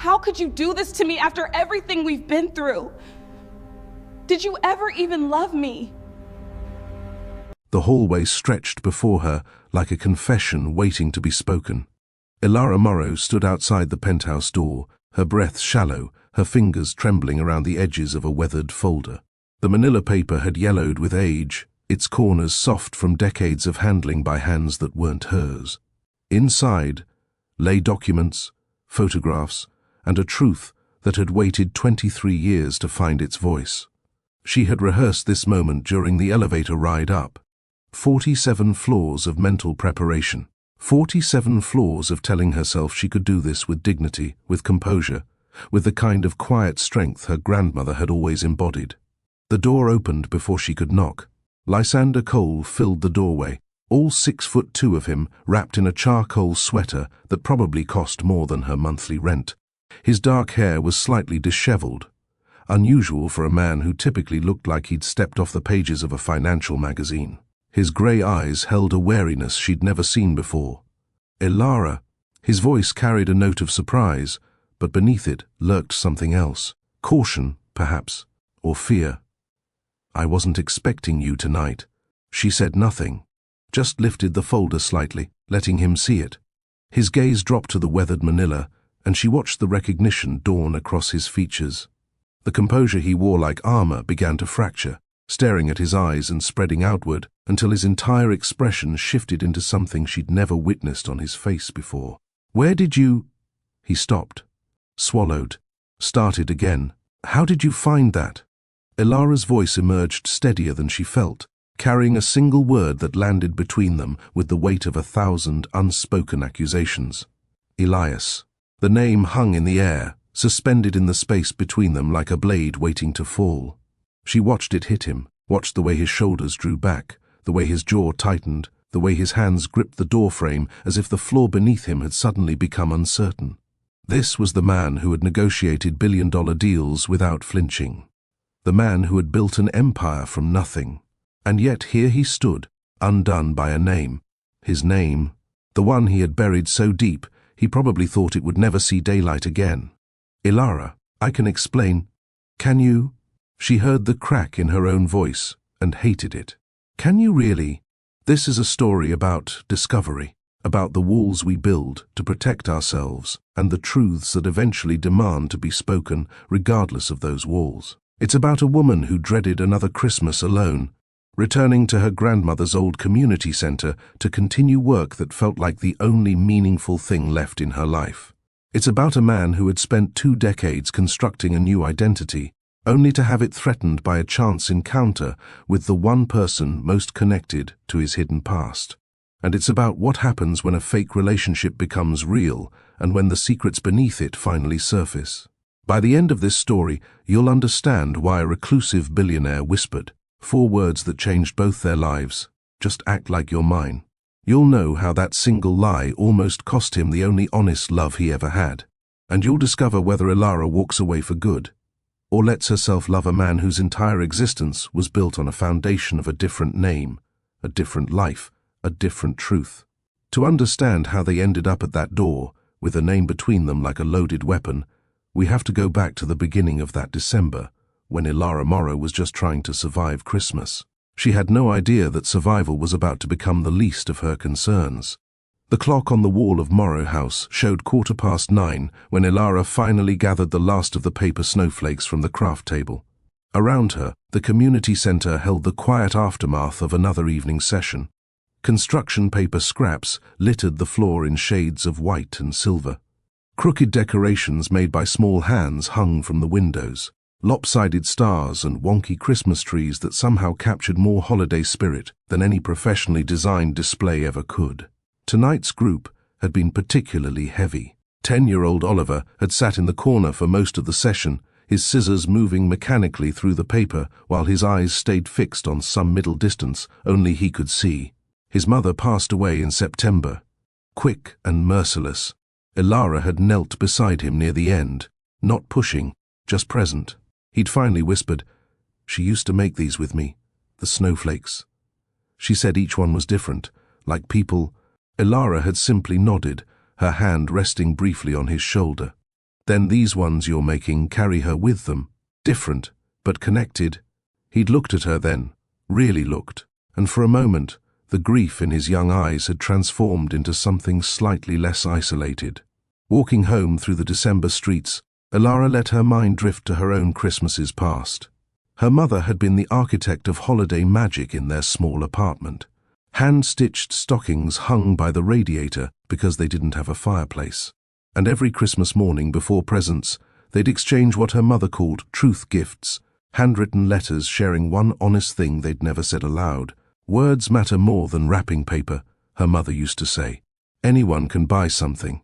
How could you do this to me after everything we've been through? Did you ever even love me? The hallway stretched before her like a confession waiting to be spoken. Ilara Morrow stood outside the penthouse door, her breath shallow, her fingers trembling around the edges of a weathered folder. The manila paper had yellowed with age, its corners soft from decades of handling by hands that weren't hers. Inside lay documents, photographs, and a truth that had waited 23 years to find its voice. She had rehearsed this moment during the elevator ride up. 47 floors of mental preparation. 47 floors of telling herself she could do this with dignity, with composure, with the kind of quiet strength her grandmother had always embodied. The door opened before she could knock. Lysander Cole filled the doorway, all 6'2" of him, wrapped in a charcoal sweater that probably cost more than her monthly rent. His dark hair was slightly disheveled, unusual for a man who typically looked like he'd stepped off the pages of a financial magazine. His grey eyes held a wariness she'd never seen before. "Ilara." His voice carried a note of surprise, but beneath it lurked something else. Caution, perhaps, or fear. "I wasn't expecting you tonight." She said nothing, just lifted the folder slightly, letting him see it. His gaze dropped to the weathered manila, and she watched the recognition dawn across his features. The composure he wore like armor began to fracture, staring at his eyes and spreading outward until his entire expression shifted into something she'd never witnessed on his face before. "Where did you—" He stopped, swallowed, started again. "How did you find that?" Ilara's voice emerged steadier than she felt, carrying a single word that landed between them with the weight of 1,000 unspoken accusations. Elias. The name hung in the air, suspended in the space between them like a blade waiting to fall. She watched it hit him, watched the way his shoulders drew back, the way his jaw tightened, the way his hands gripped the doorframe as if the floor beneath him had suddenly become uncertain. This was the man who had negotiated billion-dollar deals without flinching. The man who had built an empire from nothing. And yet here he stood, undone by a name. His name, the one he had buried so deep, he probably thought it would never see daylight again. "Ilara, I can explain. Can you?" She heard the crack in her own voice and hated it. "Can you really? This is a story about discovery, about the walls we build to protect ourselves and the truths that eventually demand to be spoken regardless of those walls. It's about a woman who dreaded another Christmas alone, returning to her grandmother's old community center to continue work that felt like the only meaningful thing left in her life. It's about a man who had spent 2 decades constructing a new identity, only to have it threatened by a chance encounter with the one person most connected to his hidden past. And it's about what happens when a fake relationship becomes real and when the secrets beneath it finally surface. By the end of this story, you'll understand why a reclusive billionaire whispered 4 words that changed both their lives: "Just act like you're mine." You'll know how that single lie almost cost him the only honest love he ever had. And you'll discover whether Ilara walks away for good, or lets herself love a man whose entire existence was built on a foundation of a different name, a different life, a different truth. To understand how they ended up at that door, with a name between them like a loaded weapon, we have to go back to the beginning of that December, when Ilara Morrow was just trying to survive Christmas. She had no idea that survival was about to become the least of her concerns. The clock on the wall of Morrow House showed 9:15 when Ilara finally gathered the last of the paper snowflakes from the craft table. Around her, the community center held the quiet aftermath of another evening session. Construction paper scraps littered the floor in shades of white and silver. Crooked decorations made by small hands hung from the windows. Lopsided stars and wonky Christmas trees that somehow captured more holiday spirit than any professionally designed display ever could. Tonight's group had been particularly heavy. 10-year-old Oliver had sat in the corner for most of the session, his scissors moving mechanically through the paper while his eyes stayed fixed on some middle distance only he could see. His mother passed away in September. Quick and merciless, Ilara had knelt beside him near the end, not pushing, just present. He'd finally whispered, "She used to make these with me, the snowflakes." She said each one was different, like people. Ilara had simply nodded, her hand resting briefly on his shoulder. Then these ones you're making carry her with them. Different, but connected. He'd looked at her then, really looked, and for a moment, the grief in his young eyes had transformed into something slightly less isolated. Walking home through the December streets, Ilara let her mind drift to her own Christmases past. Her mother had been the architect of holiday magic in their small apartment. Hand-stitched stockings hung by the radiator because they didn't have a fireplace. And every Christmas morning before presents, they'd exchange what her mother called truth gifts, handwritten letters sharing one honest thing they'd never said aloud. Words matter more than wrapping paper, her mother used to say. Anyone can buy something.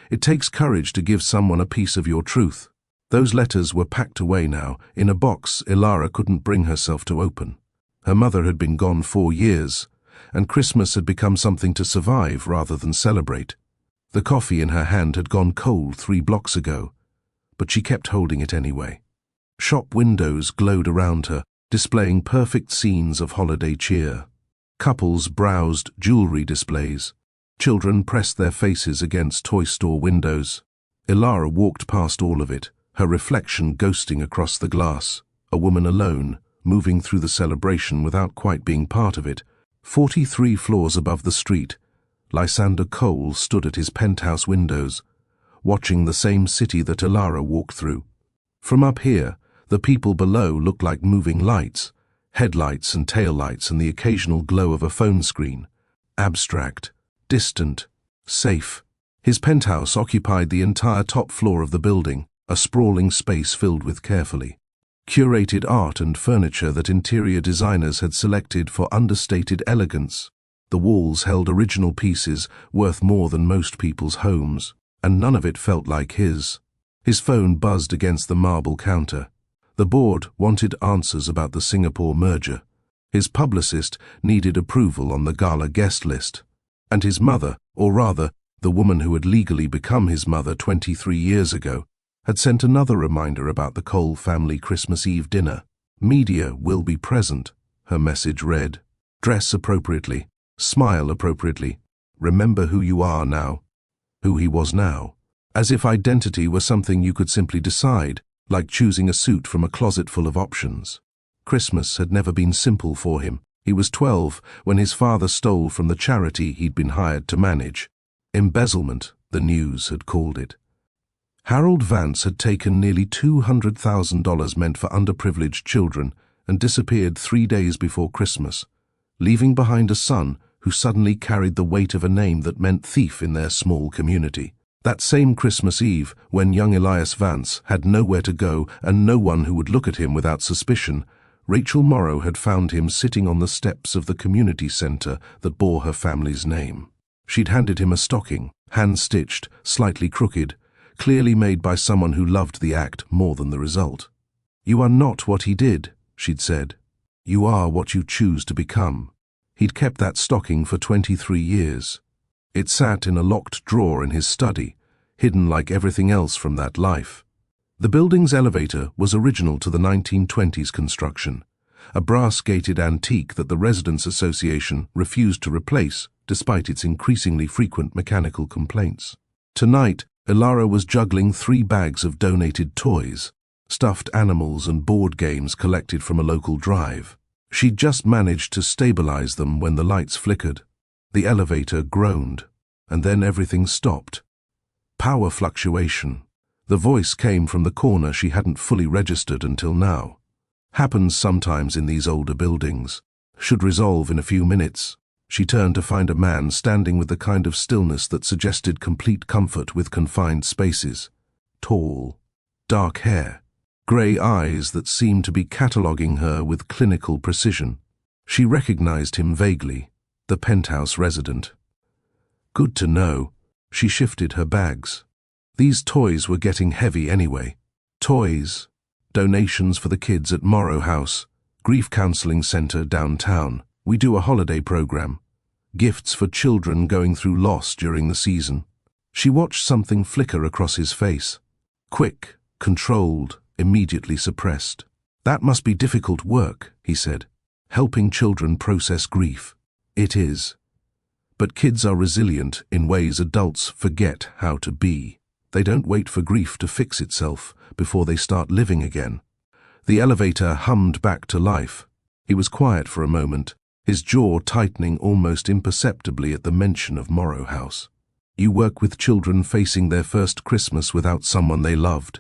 It takes courage to give someone a piece of your truth. Those letters were packed away now, in a box Ilara couldn't bring herself to open. Her mother had been gone 4 years, and Christmas had become something to survive rather than celebrate. The coffee in her hand had gone cold 3 blocks ago, but she kept holding it anyway. Shop windows glowed around her, displaying perfect scenes of holiday cheer. Couples browsed jewelry displays. Children pressed their faces against toy store windows. Ilara walked past all of it, her reflection ghosting across the glass. A woman alone, moving through the celebration without quite being part of it. 43 floors above the street, Lysander Cole stood at his penthouse windows, watching the same city that Ilara walked through. From up here, the people below looked like moving lights, headlights and taillights and the occasional glow of a phone screen. Abstract, distant, safe. His penthouse occupied the entire top floor of the building, a sprawling space filled with carefully curated art and furniture that interior designers had selected for understated elegance. The walls held original pieces worth more than most people's homes, and none of it felt like his. His phone buzzed against the marble counter. The board wanted answers about the Singapore merger. His publicist needed approval on the gala guest list. And his mother, or rather, the woman who had legally become his mother 23 years ago, had sent another reminder about the Cole family Christmas Eve dinner. Media will be present, her message read. Dress appropriately, smile appropriately, remember who you are now, who he was now. As if identity were something you could simply decide, like choosing a suit from a closet full of options. Christmas had never been simple for him. He was 12 when his father stole from the charity he'd been hired to manage. Embezzlement, the news had called it. Harold Vance had taken nearly $200,000 meant for underprivileged children and disappeared 3 days before Christmas, leaving behind a son who suddenly carried the weight of a name that meant thief in their small community. That same Christmas Eve, when young Elias Vance had nowhere to go and no one who would look at him without suspicion, Rachel Morrow had found him sitting on the steps of the community center that bore her family's name. She'd handed him a stocking, hand-stitched, slightly crooked, clearly made by someone who loved the act more than the result. "You are not what he did," she'd said. "You are what you choose to become." He'd kept that stocking for 23 years. It sat in a locked drawer in his study, hidden like everything else from that life. The building's elevator was original to the 1920s construction, a brass-gated antique that the Residents Association refused to replace despite its increasingly frequent mechanical complaints. Tonight, Ilara was juggling 3 bags of donated toys, stuffed animals and board games collected from a local drive. She'd just managed to stabilize them when the lights flickered. The elevator groaned, and then everything stopped. Power fluctuation. The voice came from the corner she hadn't fully registered until now. Happens sometimes in these older buildings. Should resolve in a few minutes. She turned to find a man standing with the kind of stillness that suggested complete comfort with confined spaces. Tall, dark hair, grey eyes that seemed to be cataloguing her with clinical precision. She recognized him vaguely, the penthouse resident. Good to know. She shifted her bags. These toys were getting heavy anyway. Toys, donations for the kids at Morrow House, grief counseling center downtown. We do a holiday program. Gifts for children going through loss during the season. She watched something flicker across his face. Quick, controlled, immediately suppressed. "That must be difficult work," he said. "Helping children process grief." "It is. But kids are resilient in ways adults forget how to be." They don't wait for grief to fix itself before they start living again. The elevator hummed back to life. He was quiet for a moment, his jaw tightening almost imperceptibly at the mention of Morrow House. You work with children facing their first Christmas without someone they loved.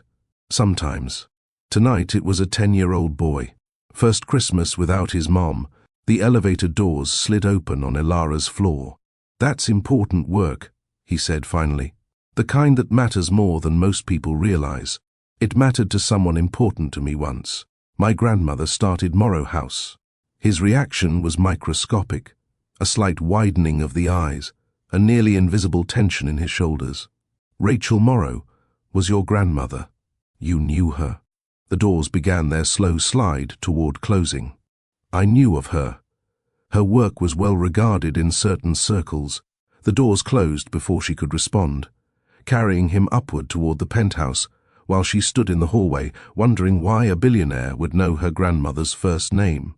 Sometimes. Tonight it was a 10-year-old boy. First Christmas without his mom. The elevator doors slid open on Ilara's floor. "That's important work," he said finally. "The kind that matters more than most people realize. It mattered to someone important to me once. My grandmother started Morrow House." His reaction was microscopic, a slight widening of the eyes, a nearly invisible tension in his shoulders. "Rachel Morrow was your grandmother. You knew her." The doors began their slow slide toward closing. "I knew of her. Her work was well regarded in certain circles." The doors closed before she could respond, carrying him upward toward the penthouse, while she stood in the hallway, wondering why a billionaire would know her grandmother's first name.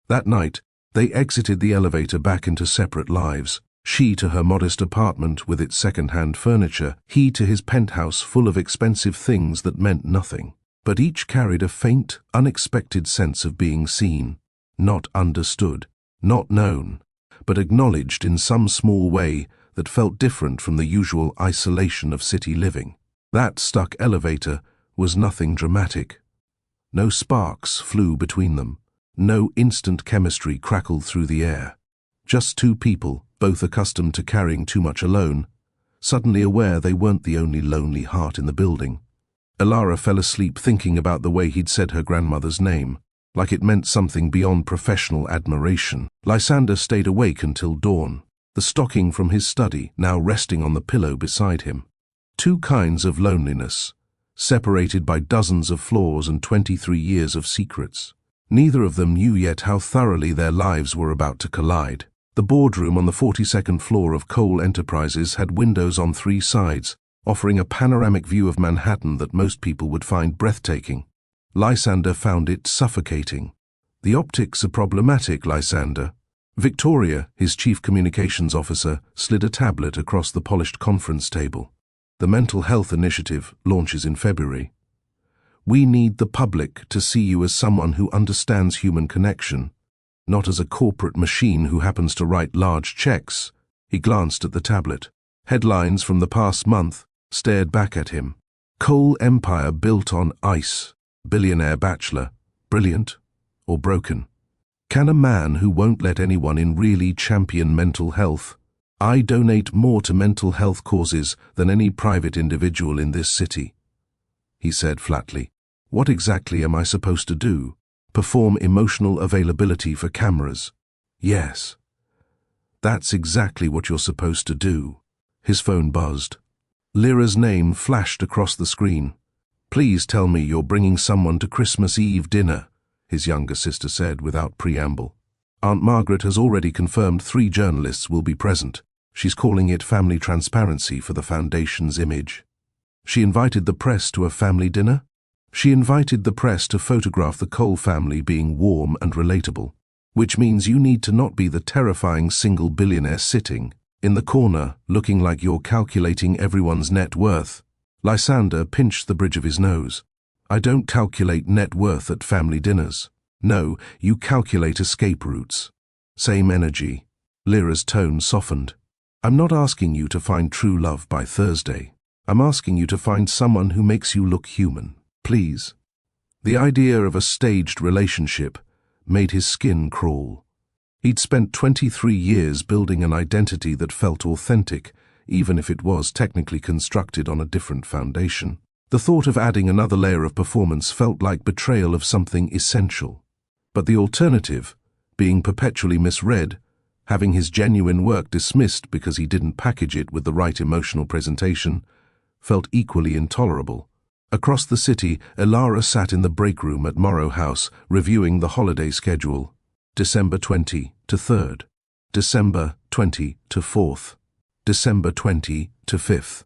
That night, they exited the elevator back into separate lives. She to her modest apartment with its second-hand furniture, he to his penthouse full of expensive things that meant nothing. But each carried a faint, unexpected sense of being seen, not understood, not known, but acknowledged in some small way that felt different from the usual isolation of city living. That stuck elevator was nothing dramatic. No sparks flew between them. No instant chemistry crackled through the air. Just two people, both accustomed to carrying too much alone, suddenly aware they weren't the only lonely heart in the building. Ilara fell asleep thinking about the way he'd said her grandmother's name, like it meant something beyond professional admiration. Lysander stayed awake until dawn, the stocking from his study now resting on the pillow beside him. Two kinds of loneliness, separated by dozens of floors and 23 years of secrets. Neither of them knew yet how thoroughly their lives were about to collide. The boardroom on the 42nd floor of Cole Enterprises had windows on three sides, offering a panoramic view of Manhattan that most people would find breathtaking. Lysander found it suffocating. "The optics are problematic, Lysander." Victoria, his chief communications officer, slid a tablet across the polished conference table. "The Mental Health Initiative launches in February. We need the public to see you as someone who understands human connection, not as a corporate machine who happens to write large checks." He glanced at the tablet. Headlines from the past month stared back at him. "Coal Empire built on ice. Billionaire bachelor. Brilliant or broken? Can a man who won't let anyone in really champion mental health? I donate more to mental health causes than any private individual in this city," he said flatly. "What exactly am I supposed to do? Perform emotional availability for cameras?" "Yes. That's exactly what you're supposed to do." His phone buzzed. Lyra's name flashed across the screen. "Please tell me you're bringing someone to Christmas Eve dinner," his younger sister said without preamble. "Aunt Margaret has already confirmed 3 journalists will be present. She's calling it family transparency for the Foundation's image." She invited the press to a family dinner? She invited the press to photograph the Cole family being warm and relatable, which means you need to not be the terrifying single billionaire sitting in the corner looking like you're calculating everyone's net worth. Lysander pinched the bridge of his nose. "I don't calculate net worth at family dinners. No, you calculate escape routes." Same energy. Lyra's tone softened. "I'm not asking you to find true love by Thursday. I'm asking you to find someone who makes you look human. Please." The idea of a staged relationship made his skin crawl. He'd spent 23 years building an identity that felt authentic, even if it was technically constructed on a different foundation. The thought of adding another layer of performance felt like betrayal of something essential. But the alternative, being perpetually misread, having his genuine work dismissed because he didn't package it with the right emotional presentation, felt equally intolerable. Across the city, Ilara sat in the break room at Morrow House, reviewing the holiday schedule. December 20 to 3rd, December 20 to 4th, December 20 to 5th,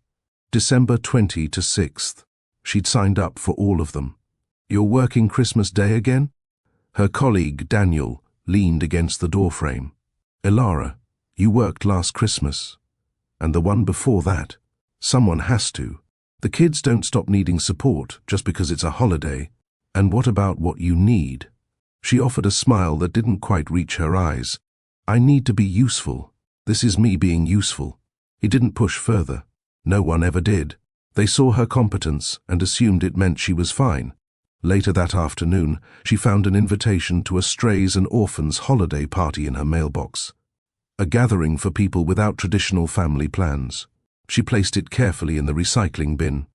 December 20 to 6th. She'd signed up for all of them. "You're working Christmas Day again?" Her colleague, Daniel, leaned against the doorframe. "Ilara, you worked last Christmas. And the one before that. Someone has to." The kids don't stop needing support just because it's a holiday. And what about what you need? She offered a smile that didn't quite reach her eyes. I need to be useful. This is me being useful. He didn't push further. No one ever did. They saw her competence and assumed it meant she was fine. Later that afternoon, she found an invitation to a strays and orphans holiday party in her mailbox. A gathering for people without traditional family plans. She placed it carefully in the recycling bin.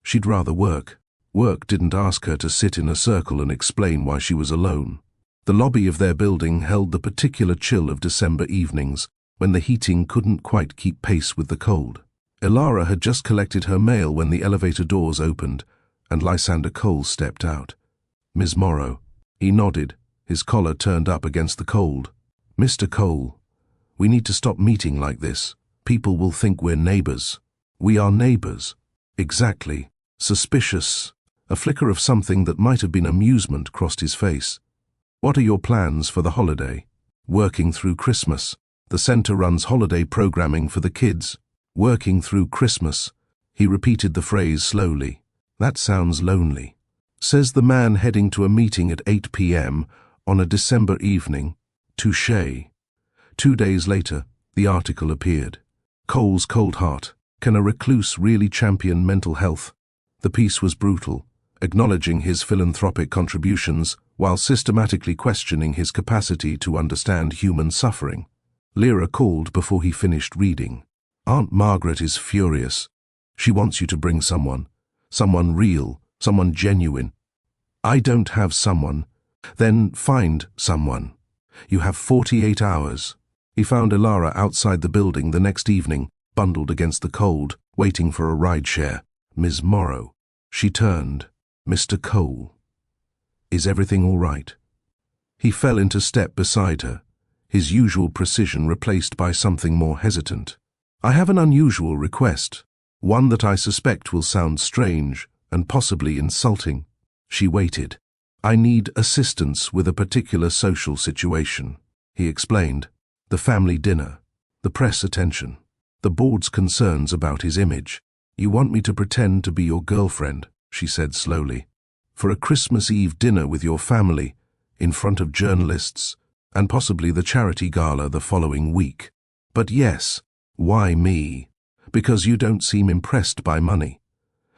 She'd rather work. Work didn't ask her to sit in a circle and explain why she was alone. The lobby of their building held the particular chill of December evenings, when the heating couldn't quite keep pace with the cold. Ilara had just collected her mail when the elevator doors opened, and Lysander Cole stepped out. Ms. Morrow. He nodded, his collar turned up against the cold. Mr. Cole, we need to stop meeting like this. People will think we're neighbors. We are neighbors. Exactly. Suspicious. A flicker of something that might have been amusement crossed his face. What are your plans for the holiday? Working through Christmas. The center runs holiday programming for the kids. Working through Christmas. He repeated the phrase slowly. That sounds lonely. Says the man heading to a meeting at 8 p.m. on a December evening. Touché. 2 days later, the article appeared. Cole's cold heart. Can a recluse really champion mental health? The piece was brutal, acknowledging his philanthropic contributions while systematically questioning his capacity to understand human suffering. Lyra called before he finished reading. Aunt Margaret is furious. She wants you to bring someone real, someone genuine. I don't have someone. Then find someone. You have 48 hours. He found Ilara outside the building the next evening, bundled against the cold, waiting for a rideshare. Ms. Morrow. She turned. Mr. Cole. Is everything all right? He fell into step beside her, his usual precision replaced by something more hesitant. I have an unusual request, one that I suspect will sound strange and possibly insulting. She waited. I need assistance with a particular social situation, he explained. The family dinner, the press attention, the board's concerns about his image. You want me to pretend to be your girlfriend, she said slowly, for a Christmas Eve dinner with your family, in front of journalists, and possibly the charity gala the following week. But yes, why me? Because you don't seem impressed by money,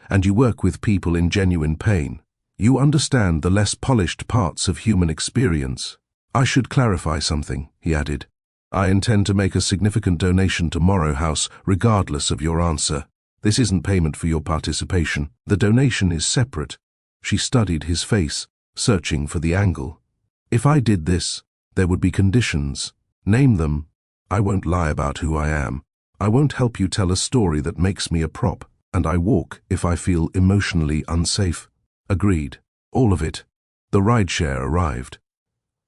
and you work with people in genuine pain. You understand the less polished parts of human experience. I should clarify something, he added. I intend to make a significant donation to Morrow House, regardless of your answer. This isn't payment for your participation. The donation is separate. She studied his face, searching for the angle. If I did this, there would be conditions. Name them. I won't lie about who I am. I won't help you tell a story that makes me a prop, and I walk if I feel emotionally unsafe. Agreed. All of it. The rideshare arrived.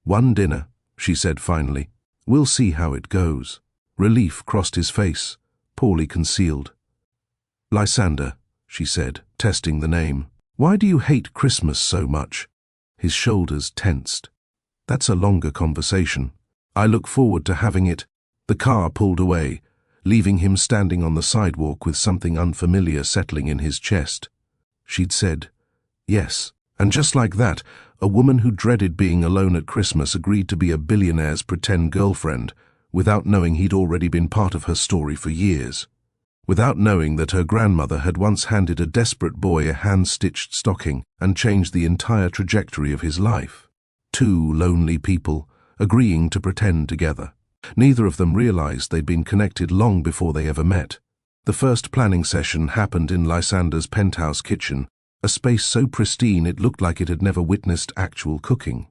One dinner, she said finally. We'll see how it goes. Relief crossed his face, poorly concealed. Lysander, she said, testing the name. Why do you hate Christmas so much? His shoulders tensed. That's a longer conversation. I look forward to having it. The car pulled away, leaving him standing on the sidewalk with something unfamiliar settling in his chest. She'd said, yes. And just like that, a woman who dreaded being alone at Christmas agreed to be a billionaire's pretend girlfriend, without knowing he'd already been part of her story for years. Without knowing that her grandmother had once handed a desperate boy a hand-stitched stocking and changed the entire trajectory of his life. Two lonely people, agreeing to pretend together. Neither of them realized they'd been connected long before they ever met. The first planning session happened in Lysander's penthouse kitchen, a space so pristine it looked like it had never witnessed actual cooking.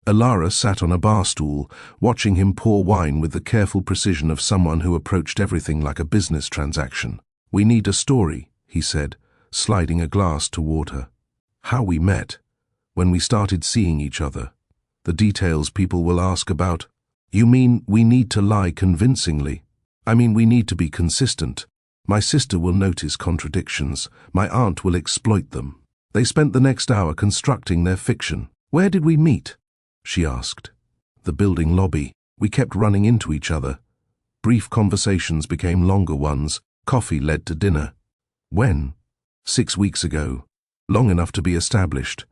Ilara sat on a bar stool, watching him pour wine with the careful precision of someone who approached everything like a business transaction. We need a story, he said, sliding a glass toward her. How we met, when we started seeing each other. The details people will ask about. You mean we need to lie convincingly? I mean we need to be consistent. My sister will notice contradictions. My aunt will exploit them. They spent the next hour constructing their fiction. Where did we meet? She asked. The building lobby. We kept running into each other. Brief conversations became longer ones. Coffee led to dinner. When? 6 weeks ago. Long enough to be established.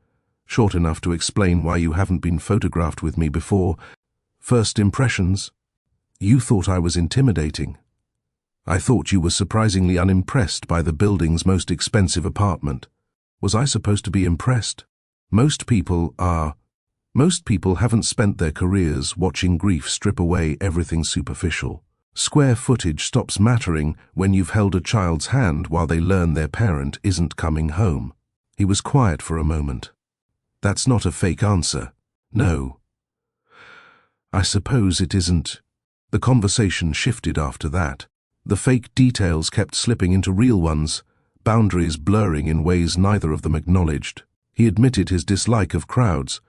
Short enough to explain why you haven't been photographed with me before. First impressions? You thought I was intimidating. I thought you were surprisingly unimpressed by the building's most expensive apartment. Was I supposed to be impressed? Most people are. Most people haven't spent their careers watching grief strip away everything superficial. Square footage stops mattering when you've held a child's hand while they learn their parent isn't coming home. He was quiet for a moment. That's not a fake answer. No. I suppose it isn't. The conversation shifted after that. The fake details kept slipping into real ones, boundaries blurring in ways neither of them acknowledged. He admitted his dislike of crowds,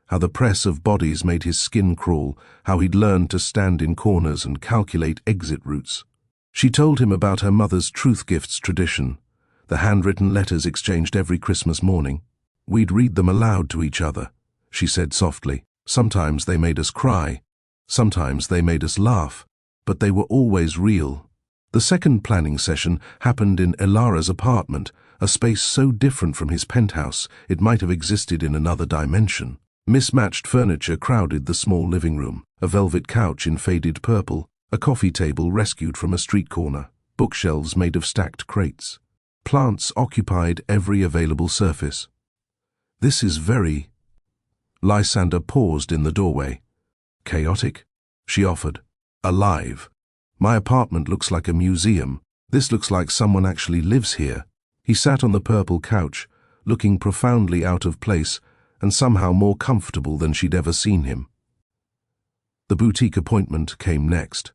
how the press of bodies made his skin crawl, how he'd learned to stand in corners and calculate exit routes. She told him about her mother's truth gifts tradition, the handwritten letters exchanged every Christmas morning. We'd read them aloud to each other, she said softly. Sometimes they made us cry, sometimes they made us laugh, but they were always real. The second planning session happened in Ilara's apartment, a space so different from his penthouse it might have existed in another dimension. Mismatched furniture crowded the small living room, a velvet couch in faded purple, a coffee table rescued from a street corner, bookshelves made of stacked crates. Plants occupied every available surface. This is very... Lysander paused in the doorway. Chaotic, she offered. Alive. My apartment looks like a museum. This looks like someone actually lives here. He sat on the purple couch, looking profoundly out of place and somehow more comfortable than she'd ever seen him. The boutique appointment came next.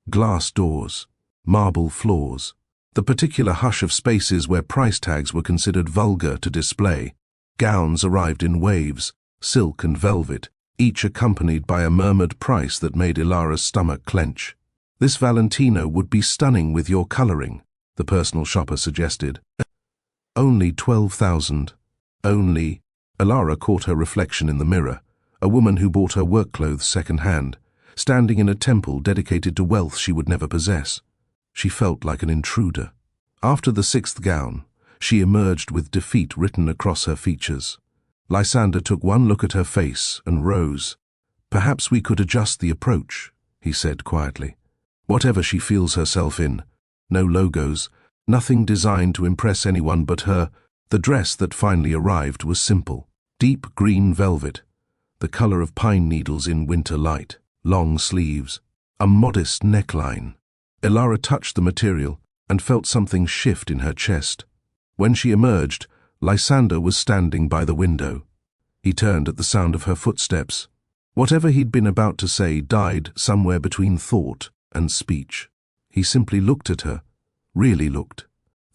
Glass doors, marble floors, the particular hush of spaces where price tags were considered vulgar to display. Gowns arrived in waves, silk and velvet, each accompanied by a murmured price that made Ilara's stomach clench. This Valentino would be stunning with your coloring, the personal shopper suggested. Only 12,000. Only... Ilara caught her reflection in the mirror, a woman who bought her work clothes second-hand, standing in a temple dedicated to wealth she would never possess. She felt like an intruder. After the 6th gown, she emerged with defeat written across her features. Lysander took one look at her face and rose. Perhaps we could adjust the approach, he said quietly. Whatever she feels herself in, no logos, nothing designed to impress anyone but her. The dress that finally arrived was simple. Deep green velvet, the color of pine needles in winter light, long sleeves, a modest neckline. Ilara touched the material and felt something shift in her chest. When she emerged, Lysander was standing by the window. He turned at the sound of her footsteps. Whatever he'd been about to say died somewhere between thought and speech. He simply looked at her, really looked.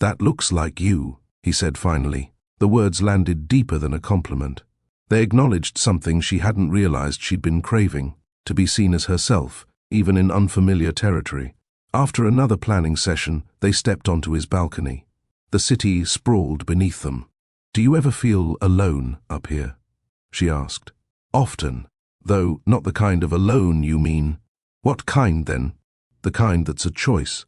That looks like you, he said finally. The words landed deeper than a compliment. They acknowledged something she hadn't realized she'd been craving, to be seen as herself, even in unfamiliar territory. After another planning session, they stepped onto his balcony. The city sprawled beneath them. Do you ever feel alone up here? She asked. Often, though not the kind of alone you mean. What kind then? The kind that's a choice.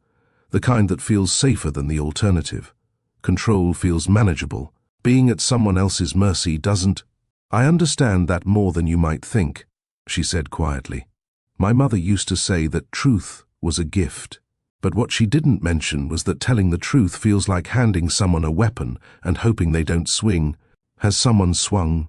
The kind that feels safer than the alternative. Control feels manageable. Being at someone else's mercy doesn't. I understand that more than you might think, she said quietly. My mother used to say that truth was a gift. But what she didn't mention was that telling the truth feels like handing someone a weapon and hoping they don't swing. Has someone swung?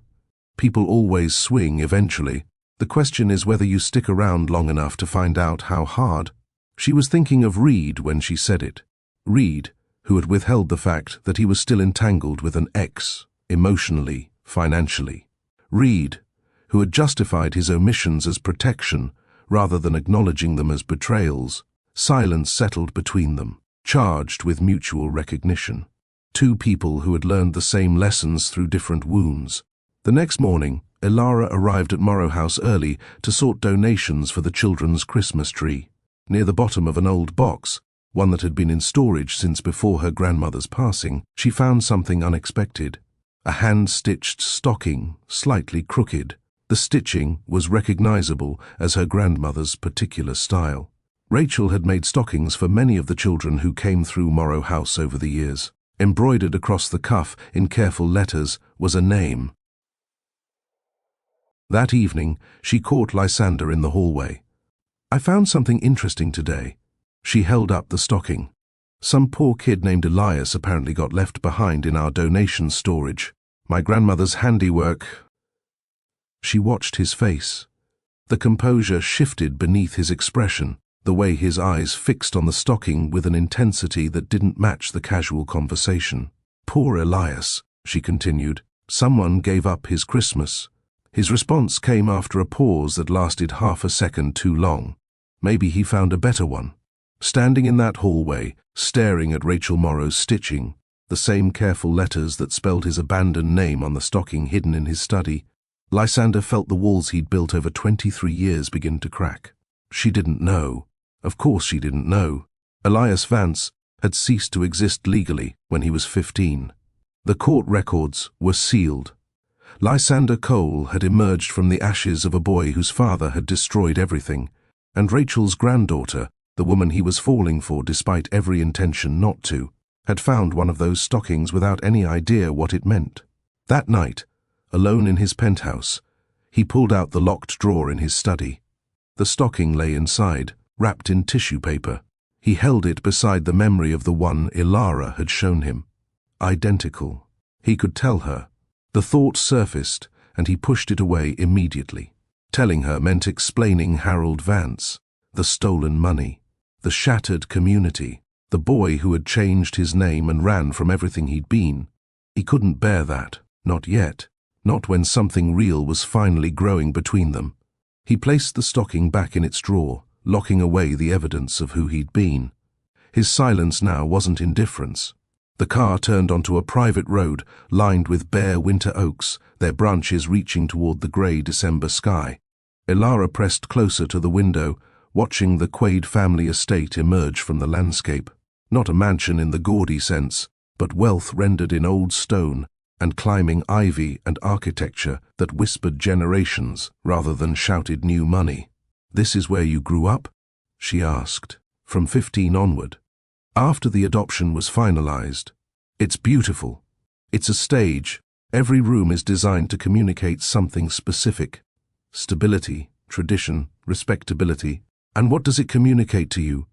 People always swing eventually. The question is whether you stick around long enough to find out how hard. She was thinking of Reed when she said it. Reed, who had withheld the fact that he was still entangled with an ex, emotionally, financially. Reed, who had justified his omissions as protection rather than acknowledging them as betrayals. Silence settled between them, charged with mutual recognition. Two people who had learned the same lessons through different wounds. The next morning, Ilara arrived at Morrow House early to sort donations for the children's Christmas tree. Near the bottom of an old box, one that had been in storage since before her grandmother's passing, she found something unexpected. A hand-stitched stocking, slightly crooked. The stitching was recognizable as her grandmother's particular style. Rachel had made stockings for many of the children who came through Morrow House over the years. Embroidered across the cuff in careful letters was a name. That evening, she caught Lysander in the hallway. "I found something interesting today." She held up the stocking. "Some poor kid named Elias apparently got left behind in our donation storage. My grandmother's handiwork." She watched his face. The composure shifted beneath his expression, the way his eyes fixed on the stocking with an intensity that didn't match the casual conversation. "Poor Elias," she continued. "Someone gave up his Christmas." His response came after a pause that lasted half a second too long. Maybe he found a better one. Standing in that hallway, staring at Rachel Morrow's stitching, the same careful letters that spelled his abandoned name on the stocking hidden in his study, Lysander felt the walls he'd built over 23 years begin to crack. She didn't know. Of course she didn't know. Elias Vance had ceased to exist legally when he was 15. The court records were sealed. Lysander Cole had emerged from the ashes of a boy whose father had destroyed everything, and Rachel's granddaughter, the woman he was falling for despite every intention not to, had found one of those stockings without any idea what it meant. That night, alone in his penthouse, he pulled out the locked drawer in his study. The stocking lay inside, wrapped in tissue paper. He held it beside the memory of the one Ilara had shown him. Identical. He could tell her. The thought surfaced, and he pushed it away immediately. Telling her meant explaining Harold Vance, the stolen money, the shattered community, the boy who had changed his name and ran from everything he'd been. He couldn't bear that, not yet, not when something real was finally growing between them. He placed the stocking back in its drawer, locking away the evidence of who he'd been. His silence now wasn't indifference. The car turned onto a private road lined with bare winter oaks, their branches reaching toward the grey December sky. Ilara pressed closer to the window, watching the Quaid family estate emerge from the landscape. Not a mansion in the gaudy sense, but wealth rendered in old stone and climbing ivy and architecture that whispered generations rather than shouted new money. "This is where you grew up?" she asked. "From 15 onward." "After the adoption was finalized." "It's beautiful. It's a stage. Every room is designed to communicate something specific. Stability, tradition, respectability. And what does it communicate to you?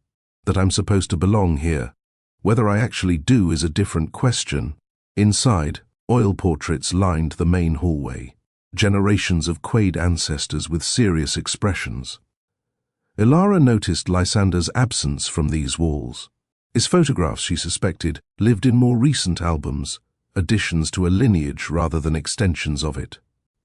That I'm supposed to belong here. Whether I actually do is a different question." Inside, oil portraits lined the main hallway. Generations of Quaid ancestors with serious expressions. Ilara noticed Lysander's absence from these walls. His photographs, she suspected, lived in more recent albums, additions to a lineage rather than extensions of it.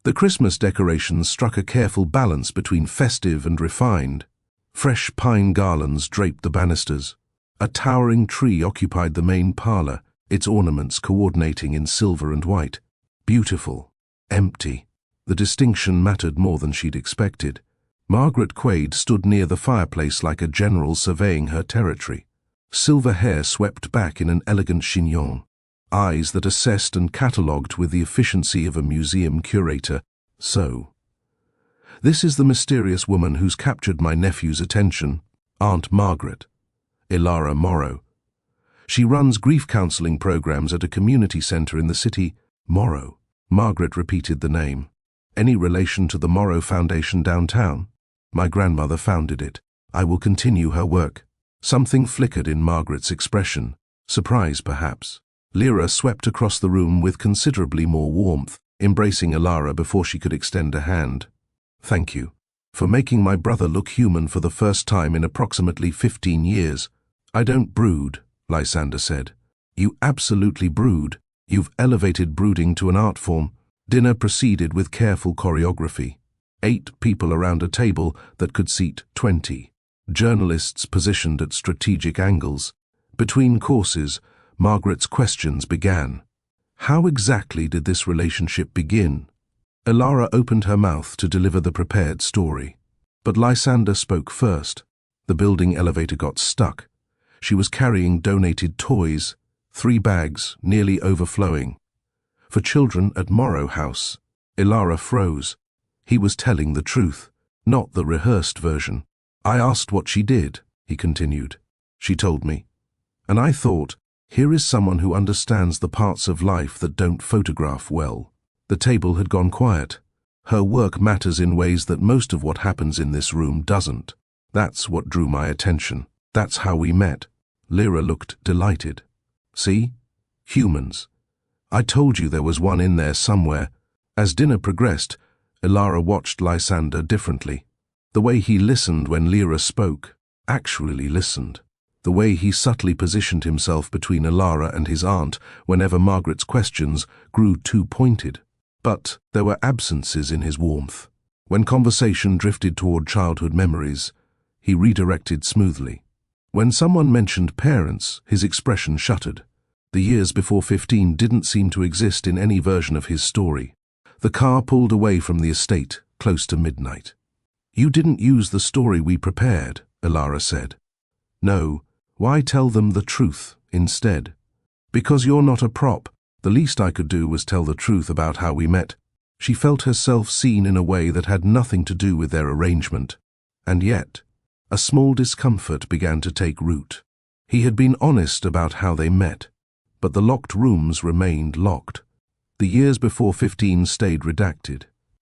The Christmas decorations struck a careful balance between festive and refined. Fresh pine garlands draped the banisters. A towering tree occupied the main parlor, its ornaments coordinating in silver and white. Beautiful. Empty. The distinction mattered more than she'd expected. Margaret Quaid stood near the fireplace like a general surveying her territory. Silver hair swept back in an elegant chignon. Eyes that assessed and catalogued with the efficiency of a museum curator. "So, this is the mysterious woman who's captured my nephew's attention, Aunt Margaret, Ilara Morrow. She runs grief counseling programs at a community center in the city." "Morrow." Margaret repeated the name. "Any relation to the Morrow Foundation downtown?" "My grandmother founded it. I will continue her work." Something flickered in Margaret's expression. Surprise, perhaps. Lyra swept across the room with considerably more warmth, embracing Ilara before she could extend a hand. "Thank you. For making my brother look human for the first time in approximately 15 years. "I don't brood," Lysander said. "You absolutely brood. You've elevated brooding to an art form." Dinner proceeded with careful choreography. 8 people around a table that could seat 20. Journalists positioned at strategic angles. Between courses, Margaret's questions began. How exactly did this relationship begin? Ilara opened her mouth to deliver the prepared story. But Lysander spoke first. The building elevator got stuck. She was carrying donated toys, 3 bags nearly overflowing. For children at Morrow House. Ilara froze. He was telling the truth, not the rehearsed version. "I asked what she did," he continued. "She told me. And I thought, Here is someone who understands the parts of life that don't photograph well. The table had gone quiet. Her work matters in ways that most of what happens in this room doesn't. That's what drew my attention. That's how we met. Lyra looked delighted. See? Humans. I told you there was one in there somewhere. As dinner progressed, Ilara watched Lysander differently. The way he listened when Lyra spoke, actually listened. The way he subtly positioned himself between Ilara and his aunt whenever Margaret's questions grew too pointed. But there were absences in his warmth. When conversation drifted toward childhood memories, he redirected smoothly. When someone mentioned parents, his expression shuttered. The years before 15 didn't seem to exist in any version of his story. The car pulled away from the estate, close to midnight. "You didn't use the story we prepared," Ilara said. "No, why tell them the truth instead?" "Because you're not a prop. The least I could do was tell the truth about how we met." She felt herself seen in a way that had nothing to do with their arrangement. And yet, a small discomfort began to take root. He had been honest about how they met, but the locked rooms remained locked. The years before 15 stayed redacted.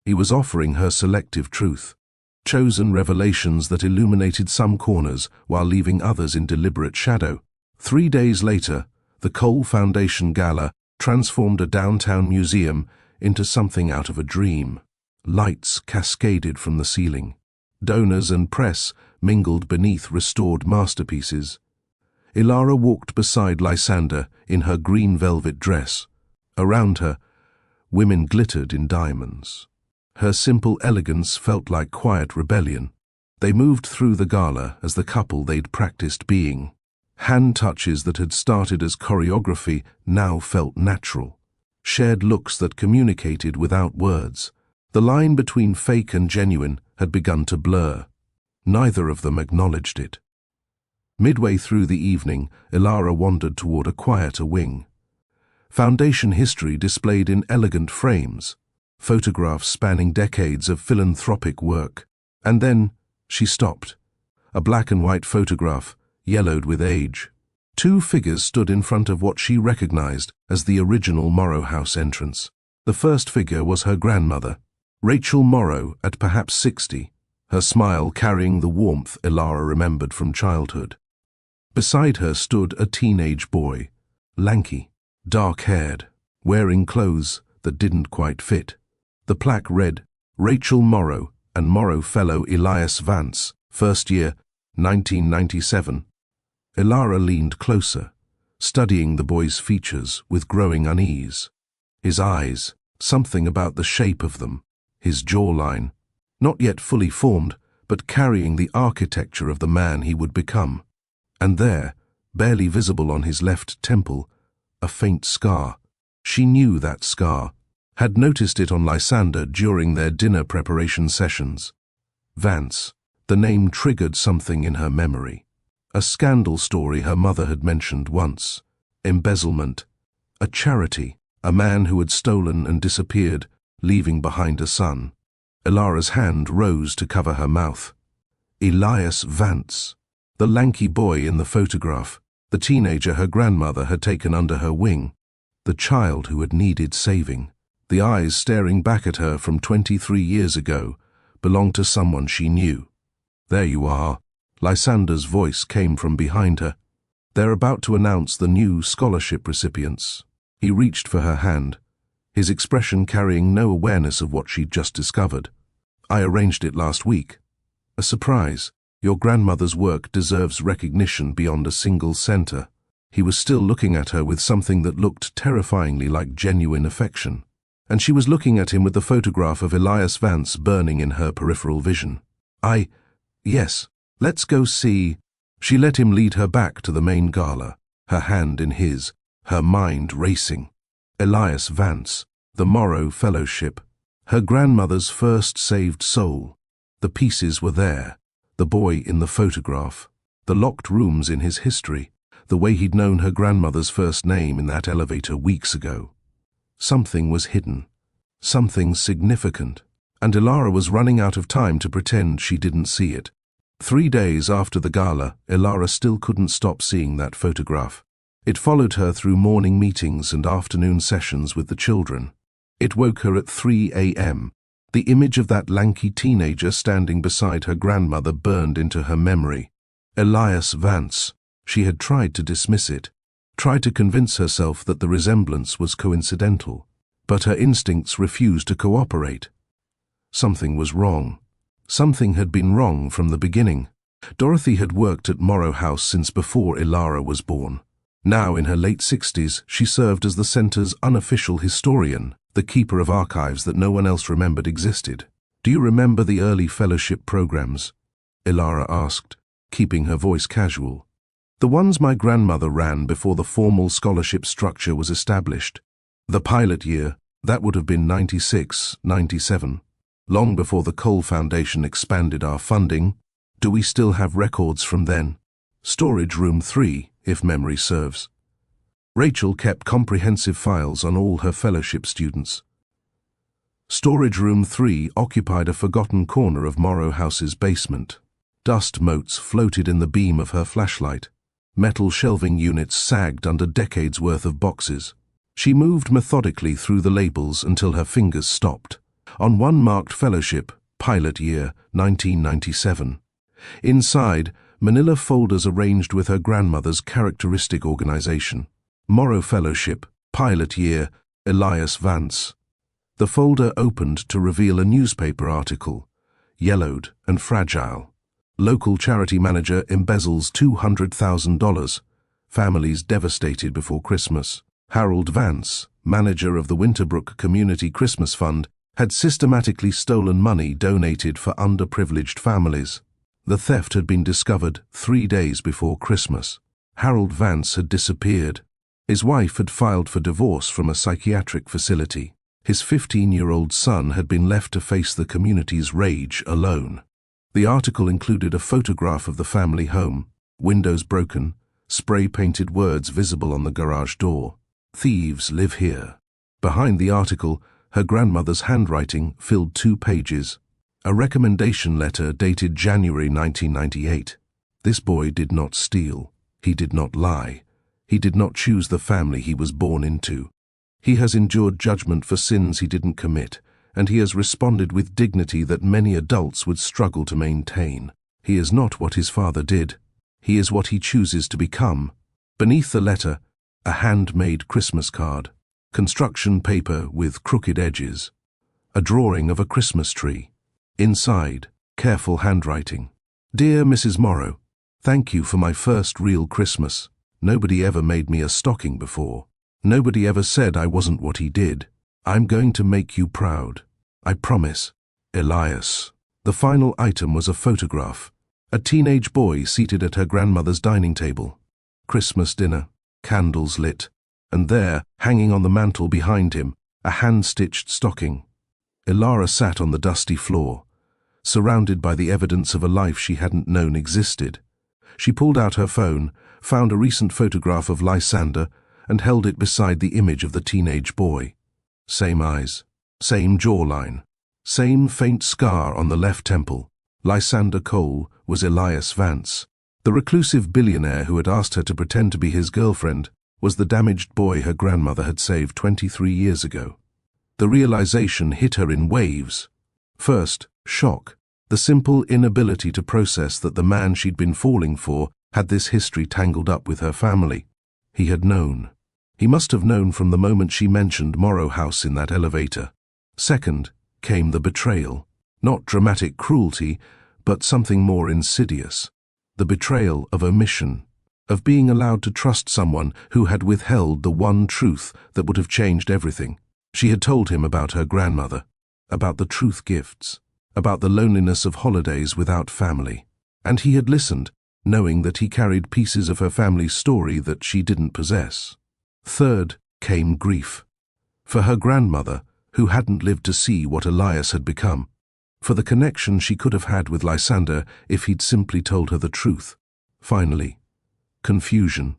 He was offering her selective truth, chosen revelations that illuminated some corners while leaving others in deliberate shadow. 3 days later, the Cole Foundation Gala transformed a downtown museum into something out of a dream. Lights cascaded from the ceiling. Donors and press mingled beneath restored masterpieces. Ilara walked beside Lysander in her green velvet dress. Around her, women glittered in diamonds. Her simple elegance felt like quiet rebellion. They moved through the gala as the couple they'd practiced being. Hand touches that had started as choreography now felt natural. Shared looks that communicated without words. The line between fake and genuine had begun to blur. Neither of them acknowledged it. Midway through the evening, Ilara wandered toward a quieter wing. Foundation history displayed in elegant frames, photographs spanning decades of philanthropic work. And then she stopped. A black and white photograph, yellowed with age. 2 figures stood in front of what she recognized as the original Morrow House entrance. The first figure was her grandmother, Rachel Morrow, at perhaps 60, her smile carrying the warmth Ilara remembered from childhood. Beside her stood a teenage boy, lanky, dark-haired, wearing clothes that didn't quite fit. The plaque read, "Rachel Morrow and Morrow Fellow Elias Vance, first year, 1997. Ilara leaned closer, studying the boy's features with growing unease. His eyes, something about the shape of them, his jawline, not yet fully formed, but carrying the architecture of the man he would become. And there, barely visible on his left temple, a faint scar. She knew that scar, had noticed it on Lysander during their dinner preparation sessions. Vance, the name triggered something in her memory. A scandal story her mother had mentioned once. Embezzlement. A charity. A man who had stolen and disappeared, leaving behind a son. Ilara's hand rose to cover her mouth. Elias Vance. The lanky boy in the photograph. The teenager her grandmother had taken under her wing. The child who had needed saving. The eyes staring back at her from 23 years ago belonged to someone she knew. "There you are." Lysander's voice came from behind her. "They're about to announce the new scholarship recipients." He reached for her hand, his expression carrying no awareness of what she'd just discovered. "I arranged it last week. A surprise. Your grandmother's work deserves recognition beyond a single center." He was still looking at her with something that looked terrifyingly like genuine affection. And she was looking at him with the photograph of Elias Vance burning in her peripheral vision. Yes. Let's go see." She let him lead her back to the main gala, her hand in his, her mind racing. Elias Vance, the Morrow Fellowship, her grandmother's first saved soul. The pieces were there, the boy in the photograph, the locked rooms in his history, the way he'd known her grandmother's first name in that elevator weeks ago. Something was hidden, something significant, and Ilara was running out of time to pretend she didn't see it. 3 days after the gala, Ilara still couldn't stop seeing that photograph. It followed her through morning meetings and afternoon sessions with the children. It woke her at 3 a.m. The image of that lanky teenager standing beside her grandmother burned into her memory. Elias Vance. She had tried to dismiss it, tried to convince herself that the resemblance was coincidental, but her instincts refused to cooperate. Something was wrong. Something had been wrong from the beginning. Dorothy had worked at Morrow House since before Ilara was born. Now, in her late 60s, she served as the center's unofficial historian, the keeper of archives that no one else remembered existed. "Do you remember the early fellowship programs?" Ilara asked, keeping her voice casual. "The ones my grandmother ran before the formal scholarship structure was established. The pilot year, that would have been 96, 97. Long before the Cole Foundation expanded our funding. Do we still have records from then? Storage room 3, if memory serves." Rachel kept comprehensive files on all her fellowship students. Storage room 3 occupied a forgotten corner of Morrow House's basement. Dust motes floated in the beam of her flashlight. Metal shelving units sagged under decades' worth of boxes. She moved methodically through the labels until her fingers stopped. On one marked fellowship, pilot year, 1997. Inside, manila folders arranged with her grandmother's characteristic organization. Morrow Fellowship, pilot year, Elias Vance. The folder opened to reveal a newspaper article, yellowed and fragile. Local charity manager embezzles $200,000. Families devastated before Christmas. Harold Vance, manager of the Winterbrook Community Christmas Fund, had systematically stolen money donated for underprivileged families. The theft had been discovered 3 days before Christmas. Harold Vance had disappeared. His wife had filed for divorce from a psychiatric facility. His 15-year-old son had been left to face the community's rage alone. The article included a photograph of the family home, windows broken, spray-painted words visible on the garage door. "Thieves live here." Behind the article, her grandmother's handwriting filled 2 pages. A recommendation letter dated January 1998. This boy did not steal. He did not lie. He did not choose the family he was born into. He has endured judgment for sins he didn't commit, and he has responded with dignity that many adults would struggle to maintain. He is not what his father did. He is what he chooses to become. Beneath the letter, a handmade Christmas card, construction paper with crooked edges, a drawing of a Christmas tree. Inside, careful handwriting. "Dear Mrs. Morrow, thank you for my first real Christmas. Nobody ever made me a stocking before. Nobody ever said I wasn't what he did. I'm going to make you proud. I promise. Elias." The final item was a photograph. A teenage boy seated at her grandmother's dining table. Christmas dinner, candles lit, and there, hanging on the mantel behind him, a hand-stitched stocking. Ilara sat on the dusty floor, surrounded by the evidence of a life she hadn't known existed. She pulled out her phone, found a recent photograph of Lysander, and held it beside the image of the teenage boy. Same eyes, same jawline, same faint scar on the left temple. Lysander Cole was Elias Vance. The reclusive billionaire who had asked her to pretend to be his girlfriend was the damaged boy her grandmother had saved 23 years ago. The realization hit her in waves. First, shock, the simple inability to process that the man she'd been falling for had this history tangled up with her family. He had known. He must have known from the moment she mentioned Morrow House in that elevator. Second, came the betrayal. Not dramatic cruelty, but something more insidious. The betrayal of omission, of being allowed to trust someone who had withheld the one truth that would have changed everything. She had told him about her grandmother, about the truth gifts, about the loneliness of holidays without family. And he had listened, knowing that he carried pieces of her family's story that she didn't possess. Third came grief. For her grandmother, who hadn't lived to see what Elias had become. For the connection she could have had with Lysander if he'd simply told her the truth. Finally, confusion.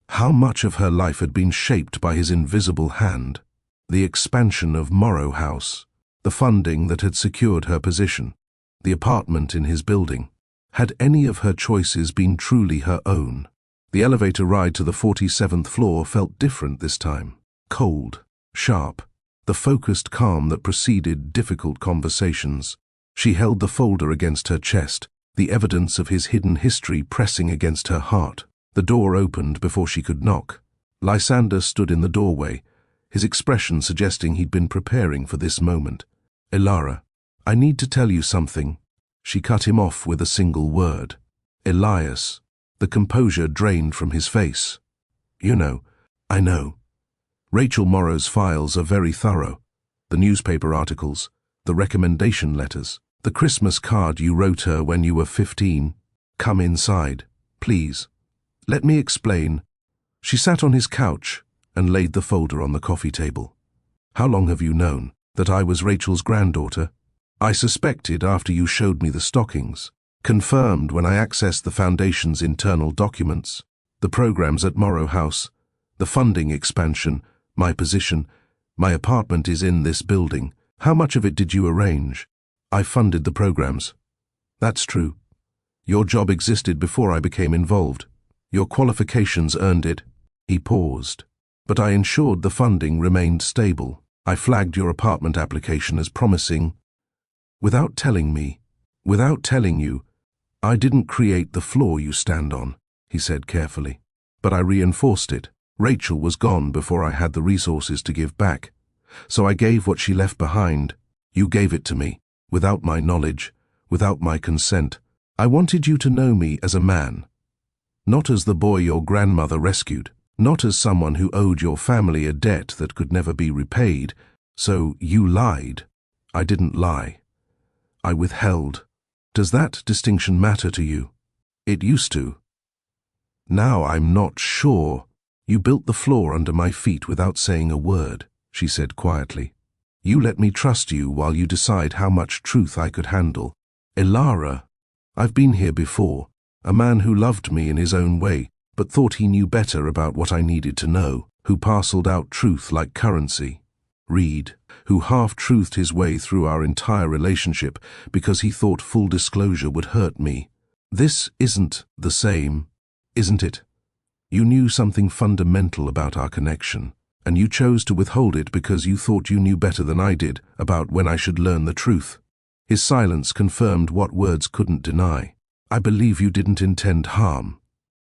How much of her life had been shaped by his invisible hand? The expansion of Morrow House, the funding that had secured her position, the apartment in his building. Had any of her choices been truly her own? The elevator ride to the 47th floor felt different this time. Cold, sharp, the focused calm that preceded difficult conversations. She held the folder against her chest, the evidence of his hidden history pressing against her heart. The door opened before she could knock. Lysander stood in the doorway, his expression suggesting he'd been preparing for this moment. "Elara, I need to tell you something." She cut him off with a single word. "Elias." The composure drained from his face. "You know." "I know." Rachel Morrow's files are very thorough. The newspaper articles, the recommendation letters, the Christmas card you wrote her when you were 15. "Come inside, please. Let me explain." She sat on his couch and laid the folder on the coffee table. "How long have you known that I was Rachel's granddaughter?" "I suspected after you showed me the stockings. Confirmed when I accessed the Foundation's internal documents, the programs at Morrow House, the funding expansion, my position. My apartment is in this building. How much of it did you arrange?" "I funded the programs." "That's true. Your job existed before I became involved. Your qualifications earned it." He paused. "But I ensured the funding remained stable. I flagged your apartment application as promising. Without telling me, without telling you, I didn't create the floor you stand on," he said carefully. "But I reinforced it. Rachel was gone before I had the resources to give back. So I gave what she left behind. You gave it to me, without my knowledge, without my consent. I wanted you to know me as a man, not as the boy your grandmother rescued, not as someone who owed your family a debt that could never be repaid. So you lied." "I didn't lie. I withheld." "Does that distinction matter to you?" "It used to. Now I'm not sure." "You built the floor under my feet without saying a word," she said quietly. "You let me trust you while you decide how much truth I could handle. Elara, I've been here before, a man who loved me in his own way, but thought he knew better about what I needed to know, who parceled out truth like currency. Reed, who half-truthed his way through our entire relationship because he thought full disclosure would hurt me. This isn't the same, isn't it? You knew something fundamental about our connection, and you chose to withhold it because you thought you knew better than I did about when I should learn the truth." His silence confirmed what words couldn't deny. "I believe you didn't intend harm,"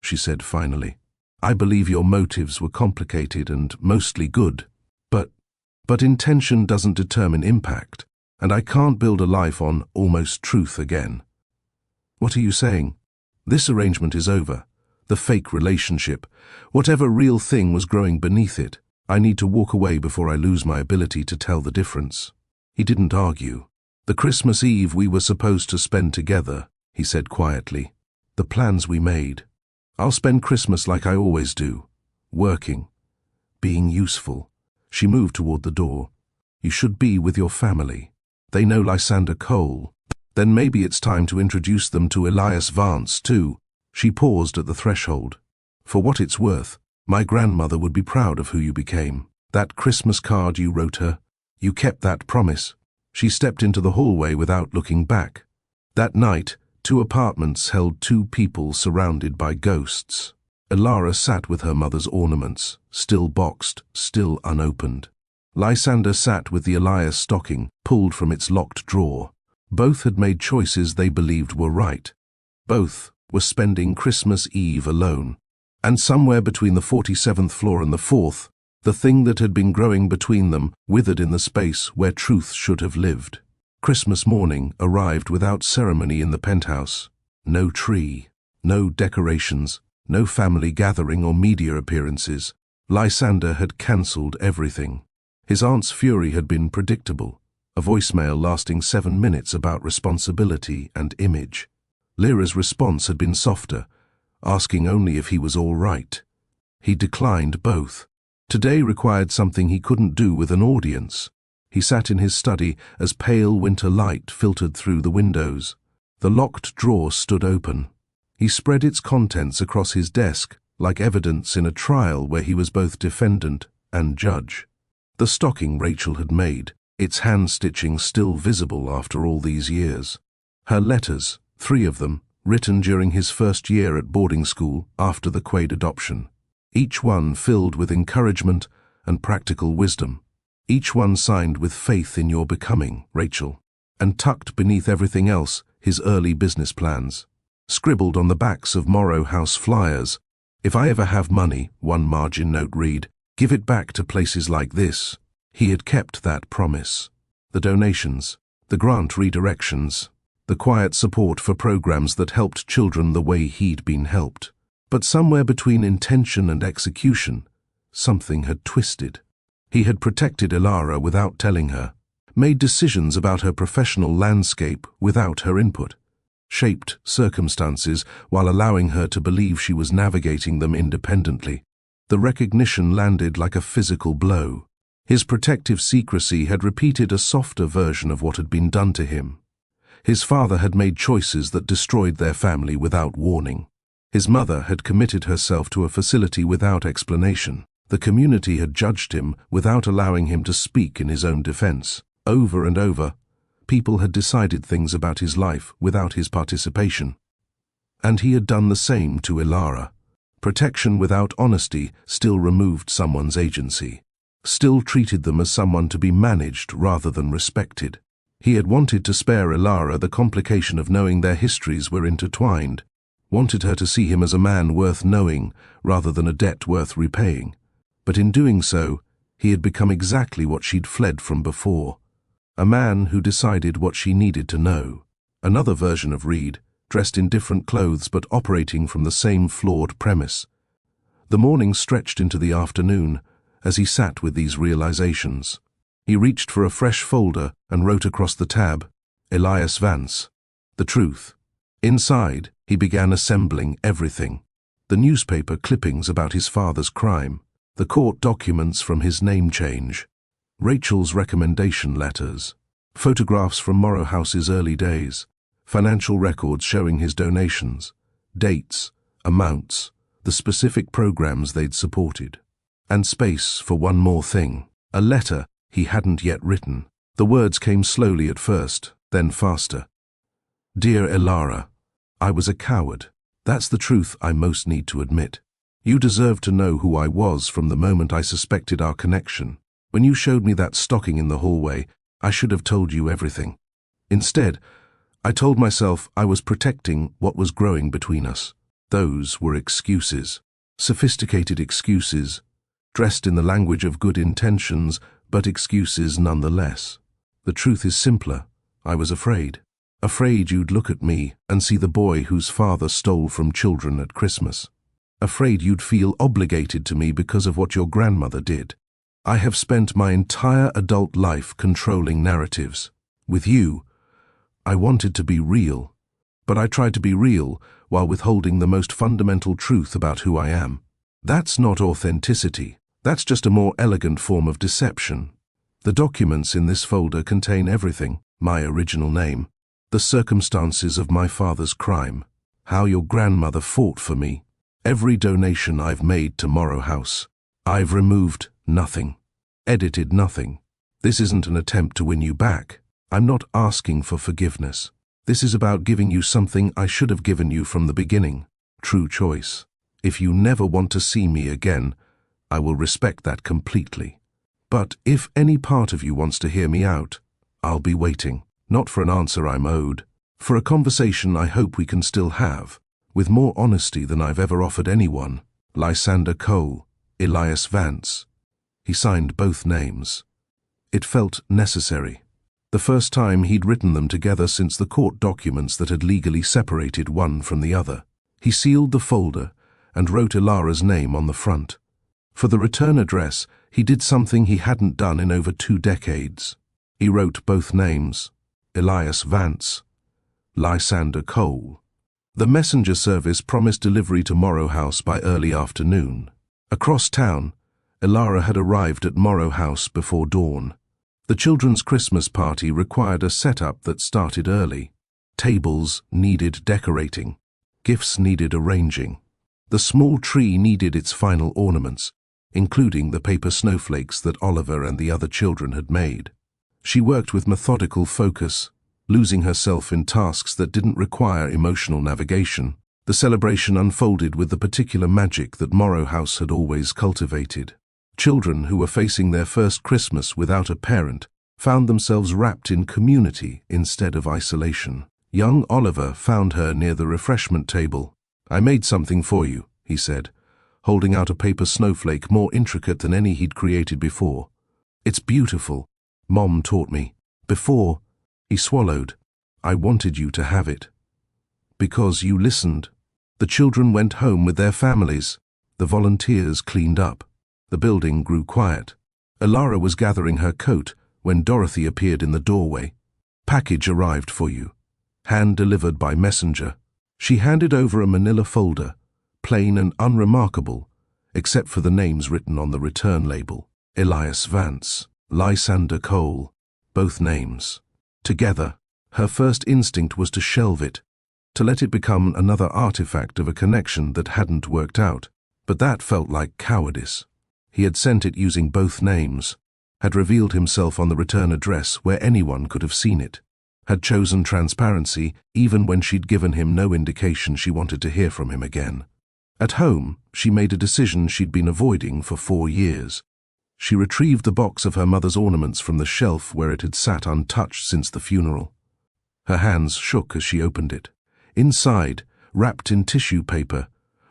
she said finally. "I believe your motives were complicated and mostly good. But intention doesn't determine impact, and I can't build a life on almost truth again." "What are you saying?" "This arrangement is over. The fake relationship, whatever real thing was growing beneath it. I need to walk away before I lose my ability to tell the difference." He didn't argue. "The Christmas Eve we were supposed to spend together," he said quietly. "The plans we made. I'll spend Christmas like I always do, working, being useful." She moved toward the door. "You should be with your family. They know Lysander Cole. Then maybe it's time to introduce them to Elias Vance, too." She paused at the threshold. "For what it's worth, my grandmother would be proud of who you became. That Christmas card you wrote her, you kept that promise." She stepped into the hallway without looking back. That night, 2 apartments held 2 people surrounded by ghosts. Elara sat with her mother's ornaments, still boxed, still unopened. Lysander sat with the Elias stocking, pulled from its locked drawer. Both had made choices they believed were right. Both were spending Christmas Eve alone. And somewhere between the 47th floor and the 4th, the thing that had been growing between them withered in the space where truth should have lived. Christmas morning arrived without ceremony in the penthouse. No tree, no decorations, no family gathering or media appearances. Lysander had cancelled everything. His aunt's fury had been predictable, a voicemail lasting 7 minutes about responsibility and image. Lyra's response had been softer, asking only if he was all right. He declined both. Today required something he couldn't do with an audience. He sat in his study as pale winter light filtered through the windows. The locked drawer stood open. He spread its contents across his desk, like evidence in a trial where he was both defendant and judge. The stocking Rachel had made, its hand-stitching still visible after all these years. Her letters, 3 of them, written during his first year at boarding school after the Quaid adoption. Each one filled with encouragement and practical wisdom. Each one signed with faith in your becoming, Rachel. And tucked beneath everything else, his early business plans. Scribbled on the backs of Morrow House flyers, "If I ever have money," one margin note read, "give it back to places like this." He had kept that promise. The donations, the grant redirections, the quiet support for programs that helped children the way he'd been helped. But somewhere between intention and execution, something had twisted. He had protected Ilara without telling her, made decisions about her professional landscape without her input, shaped circumstances while allowing her to believe she was navigating them independently. The recognition landed like a physical blow. His protective secrecy had repeated a softer version of what had been done to him. His father had made choices that destroyed their family without warning. His mother had committed herself to a facility without explanation. The community had judged him without allowing him to speak in his own defense. Over and over, people had decided things about his life without his participation. And he had done the same to Ilara. Protection without honesty still removed someone's agency, still treated them as someone to be managed rather than respected. He had wanted to spare Ilara the complication of knowing their histories were intertwined, wanted her to see him as a man worth knowing rather than a debt worth repaying. But in doing so, he had become exactly what she'd fled from before. A man who decided what she needed to know. Another version of Reed, dressed in different clothes but operating from the same flawed premise. The morning stretched into the afternoon as he sat with these realizations. He reached for a fresh folder and wrote across the tab, "Elias Vance. The truth." Inside, he began assembling everything. The newspaper clippings about his father's crime, the court documents from his name change, Rachel's recommendation letters, photographs from Morrow House's early days, financial records showing his donations, dates, amounts, the specific programs they'd supported, and space for one more thing, a letter he hadn't yet written. The words came slowly at first, then faster. "Dear Ilara, I was a coward. That's the truth I most need to admit. You deserve to know who I was from the moment I suspected our connection. When you showed me that stocking in the hallway, I should have told you everything. Instead, I told myself I was protecting what was growing between us. Those were excuses. Sophisticated excuses, dressed in the language of good intentions, but excuses nonetheless. The truth is simpler. I was afraid. Afraid you'd look at me and see the boy whose father stole from children at Christmas. Afraid you'd feel obligated to me because of what your grandmother did. I have spent my entire adult life controlling narratives. With you, I wanted to be real, but I tried to be real while withholding the most fundamental truth about who I am. That's not authenticity. That's just a more elegant form of deception. The documents in this folder contain everything: my original name, the circumstances of my father's crime, how your grandmother fought for me, every donation I've made to Morrow House. I've removed nothing, edited nothing. This isn't an attempt to win you back. I'm not asking for forgiveness. This is about giving you something I should have given you from the beginning. True choice. If you never want to see me again, I will respect that completely. But if any part of you wants to hear me out, I'll be waiting. Not for an answer I'm owed, for a conversation I hope we can still have, with more honesty than I've ever offered anyone. Lysander Cole, Elias Vance. He signed both names. It felt necessary. The first time he'd written them together since the court documents that had legally separated one from the other. He sealed the folder and wrote Ilara's name on the front. For the return address, he did something he hadn't done in over 2 decades. He wrote both names, Elias Vance, Lysander Cole. The messenger service promised delivery to Morrow House by early afternoon. Across town, Ilara had arrived at Morrow House before dawn. The children's Christmas party required a setup that started early. Tables needed decorating. Gifts needed arranging. The small tree needed its final ornaments, including the paper snowflakes that Oliver and the other children had made. She worked with methodical focus, losing herself in tasks that didn't require emotional navigation. The celebration unfolded with the particular magic that Morrow House had always cultivated. Children who were facing their first Christmas without a parent found themselves wrapped in community instead of isolation. Young Oliver found her near the refreshment table. "I made something for you," he said, holding out a paper snowflake more intricate than any he'd created before. "It's beautiful. Mom taught me. Before," he swallowed, "I wanted you to have it. Because you listened." The children went home with their families. The volunteers cleaned up. The building grew quiet. Elara was gathering her coat when Dorothy appeared in the doorway. "Package arrived for you. Hand-delivered by messenger." She handed over a manila folder, plain and unremarkable, except for the names written on the return label. Elias Vance, Lysander Cole, both names. Together, her first instinct was to shelve it, to let it become another artifact of a connection that hadn't worked out. But that felt like cowardice. He had sent it using both names, had revealed himself on the return address where anyone could have seen it, had chosen transparency even when she'd given him no indication she wanted to hear from him again. At home, she made a decision she'd been avoiding for 4 years. She retrieved the box of her mother's ornaments from the shelf where it had sat untouched since the funeral. Her hands shook as she opened it. Inside, wrapped in tissue paper,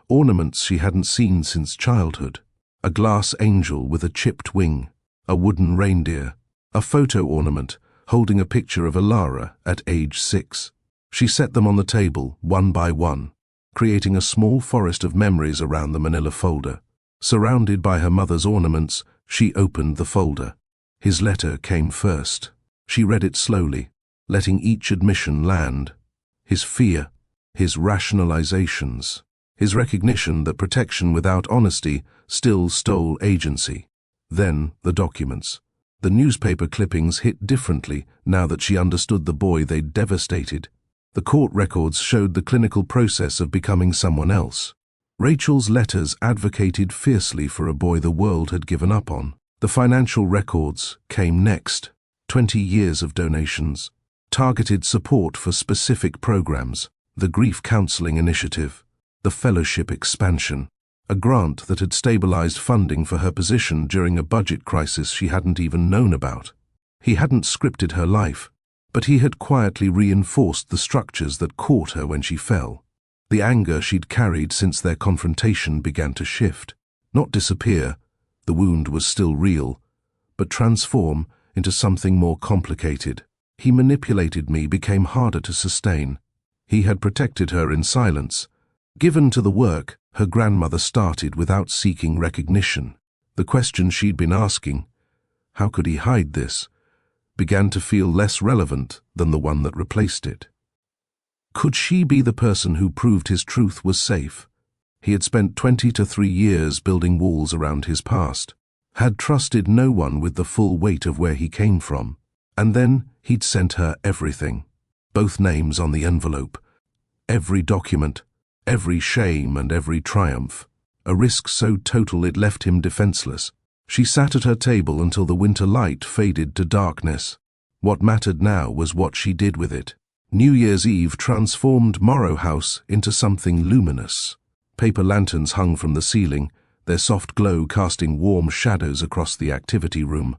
ornaments she hadn't seen since childhood. A glass angel with a chipped wing, a wooden reindeer, a photo ornament holding a picture of Elara at age 6. She set them on the table, one by one, creating a small forest of memories around the manila folder. Surrounded by her mother's ornaments, she opened the folder. His letter came first. She read it slowly, letting each admission land. His fear, his rationalizations, his recognition that protection without honesty still stole agency. Then the documents. The newspaper clippings hit differently now that she understood the boy they'd devastated. The court records showed the clinical process of becoming someone else. Rachel's letters advocated fiercely for a boy the world had given up on. The financial records came next. 20 years of donations, targeted support for specific programs, the grief counseling initiative, the fellowship expansion, a grant that had stabilized funding for her position during a budget crisis she hadn't even known about. He hadn't scripted her life, but he had quietly reinforced the structures that caught her when she fell. The anger she'd carried since their confrontation began to shift, not disappear, the wound was still real, but transform into something more complicated. He manipulated me became harder to sustain. He had protected her in silence. Given to the work, her grandmother started without seeking recognition. The question she'd been asking, how could he hide this, began to feel less relevant than the one that replaced it. Could she be the person who proved his truth was safe? He had spent 23 years building walls around his past, had trusted no one with the full weight of where he came from, and then he'd sent her everything. Both names on the envelope, every document, every shame and every triumph, a risk so total it left him defenseless. She sat at her table until the winter light faded to darkness. What mattered now was what she did with it. New Year's Eve transformed Morrow House into something luminous. Paper lanterns hung from the ceiling, their soft glow casting warm shadows across the activity room.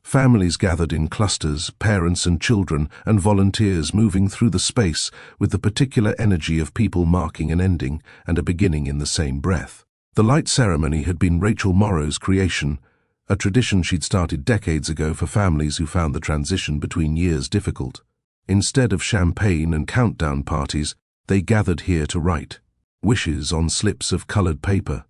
Families gathered in clusters, parents and children, and volunteers moving through the space with the particular energy of people marking an ending and a beginning in the same breath. The light ceremony had been Rachel Morrow's creation, a tradition she'd started decades ago for families who found the transition between years difficult. Instead of champagne and countdown parties, they gathered here to write wishes on slips of colored paper,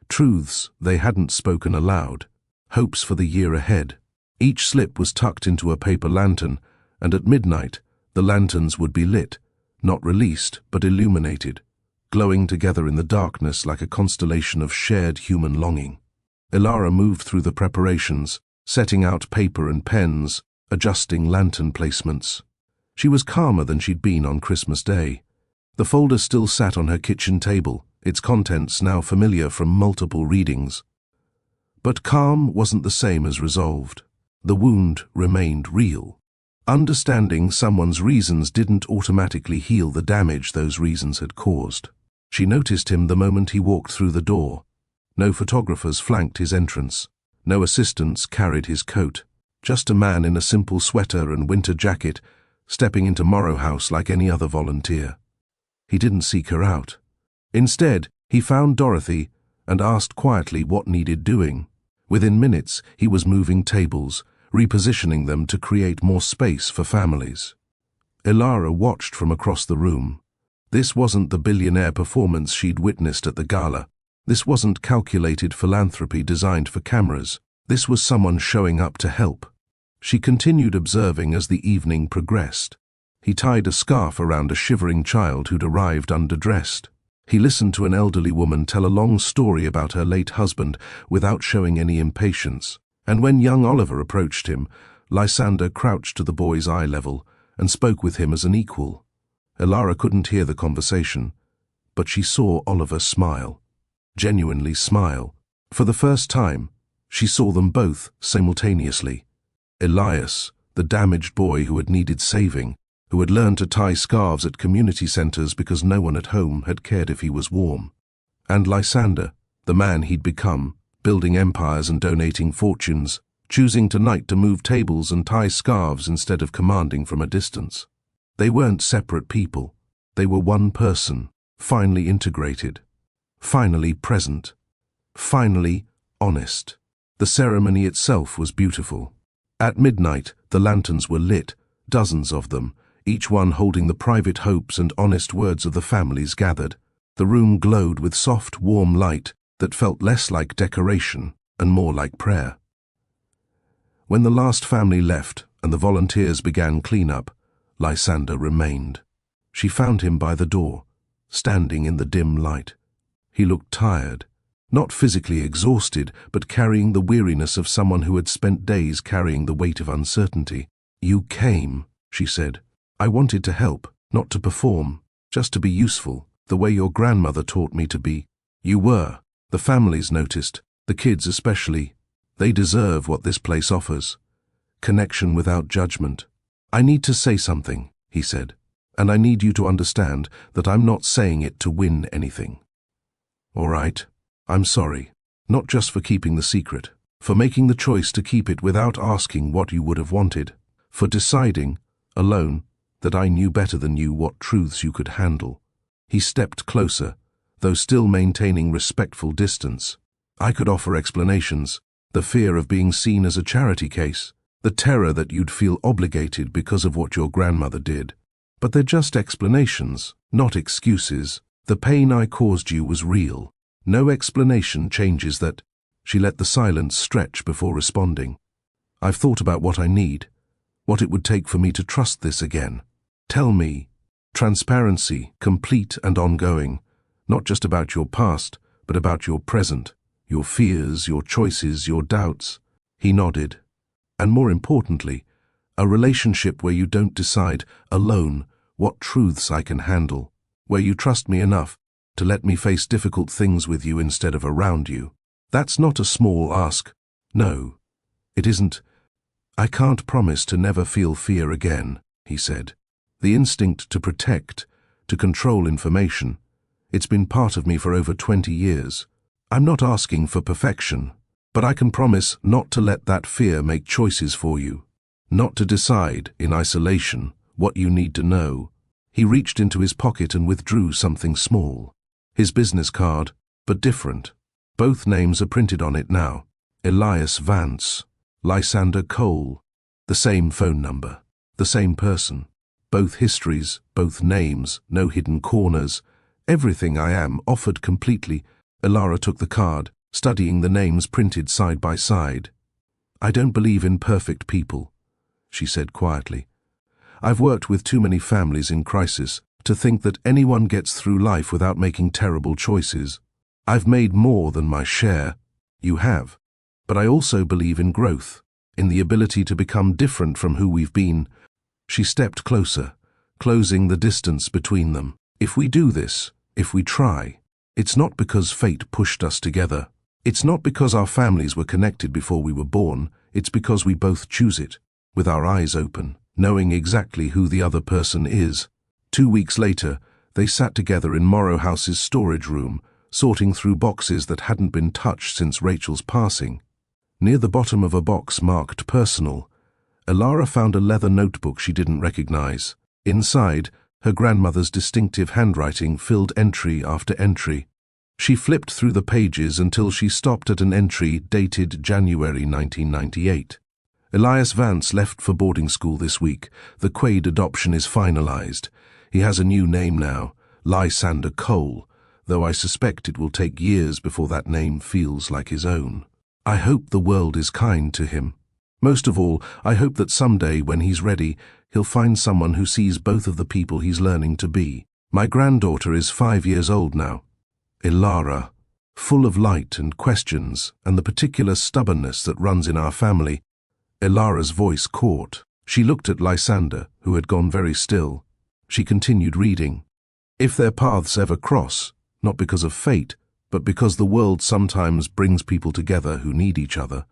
truths they hadn't spoken aloud, hopes for the year ahead. Each slip was tucked into a paper lantern, and at midnight, the lanterns would be lit, not released, but illuminated, glowing together in the darkness like a constellation of shared human longing. Elara moved through the preparations, setting out paper and pens, adjusting lantern placements. She was calmer than she'd been on Christmas Day. The folder still sat on her kitchen table, its contents now familiar from multiple readings. But calm wasn't the same as resolved. The wound remained real. Understanding someone's reasons didn't automatically heal the damage those reasons had caused. She noticed him the moment he walked through the door. No photographers flanked his entrance. No assistants carried his coat. Just a man in a simple sweater and winter jacket, stepping into Morrow House like any other volunteer. He didn't seek her out. Instead, he found Dorothy and asked quietly what needed doing. Within minutes, he was moving tables, repositioning them to create more space for families. Ilara watched from across the room. This wasn't the billionaire performance she'd witnessed at the gala. This wasn't calculated philanthropy designed for cameras. This was someone showing up to help. She continued observing as the evening progressed. He tied a scarf around a shivering child who'd arrived underdressed. He listened to an elderly woman tell a long story about her late husband without showing any impatience. And when young Oliver approached him, Lysander crouched to the boy's eye level and spoke with him as an equal. Ilara couldn't hear the conversation, but she saw Oliver smile. Genuinely smile. For the first time, she saw them both simultaneously. Elias, the damaged boy who had needed saving, who had learned to tie scarves at community centers because no one at home had cared if he was warm. And Lysander, the man he'd become, building empires and donating fortunes, choosing tonight to move tables and tie scarves instead of commanding from a distance. They weren't separate people. They were one person, finally integrated, finally present, finally honest. The ceremony itself was beautiful. At midnight, the lanterns were lit, dozens of them, each one holding the private hopes and honest words of the families gathered. The room glowed with soft, warm light that felt less like decoration and more like prayer. When the last family left and the volunteers began cleanup, Lysander remained. She found him by the door, standing in the dim light. He looked tired, not physically exhausted, but carrying the weariness of someone who had spent days carrying the weight of uncertainty. "You came," she said. "I wanted to help, not to perform, just to be useful, the way your grandmother taught me to be. You were." The families noticed, the kids especially. They deserve what this place offers. Connection without judgment. "I need to say something," he said, "and I need you to understand that I'm not saying it to win anything." "All right. I'm sorry, not just for keeping the secret, for making the choice to keep it without asking what you would have wanted, for deciding, alone, that I knew better than you what truths you could handle." He stepped closer, though still maintaining respectful distance. "I could offer explanations, the fear of being seen as a charity case, the terror that you'd feel obligated because of what your grandmother did. But they're just explanations, not excuses. The pain I caused you was real. No explanation changes that." She let the silence stretch before responding. "I've thought about what I need, what it would take for me to trust this again. Tell me. Transparency, complete and ongoing, not just about your past, but about your present, your fears, your choices, your doubts." He nodded. "And more importantly, a relationship where you don't decide, alone, what truths I can handle, where you trust me enough to let me face difficult things with you instead of around you. That's not a small ask. No, it isn't. I can't promise to never feel fear again," he said. "The instinct to protect, to control information, it's been part of me for over 20 years. I'm not asking for perfection, but I can promise not to let that fear make choices for you, not to decide, in isolation, what you need to know." He reached into his pocket and withdrew something small. His business card, but different. Both names are printed on it now. Elias Vance, Lysander Cole. The same phone number, the same person. Both histories, both names, no hidden corners. Everything I am offered completely. Ilara took the card, studying the names printed side by side. "I don't believe in perfect people," she said quietly. "I've worked with too many families in crisis to think that anyone gets through life without making terrible choices. I've made more than my share. You have. But I also believe in growth, in the ability to become different from who we've been." She stepped closer, closing the distance between them. "If we do this, if we try, it's not because fate pushed us together. It's not because our families were connected before we were born. It's because we both choose it, with our eyes open, knowing exactly who the other person is. 2 weeks later, they sat together in Morrow House's storage room, sorting through boxes that hadn't been touched since Rachel's passing. Near the bottom of a box marked personal, Ilara found a leather notebook she didn't recognize. Inside, her grandmother's distinctive handwriting filled entry after entry. She flipped through the pages until she stopped at an entry dated January 1998. Elias Vance left for boarding school this week. The Quaid adoption is finalized. He has a new name now, Lysander Cole, though I suspect it will take years before that name feels like his own. I hope the world is kind to him. Most of all, I hope that someday, when he's ready, he'll find someone who sees both of the people he's learning to be. My granddaughter is 5 years old now. Ilara, full of light and questions and the particular stubbornness that runs in our family. Ilara's voice caught. She looked at Lysander, who had gone very still. She continued reading. If their paths ever cross, not because of fate, but because the world sometimes brings people together who need each other,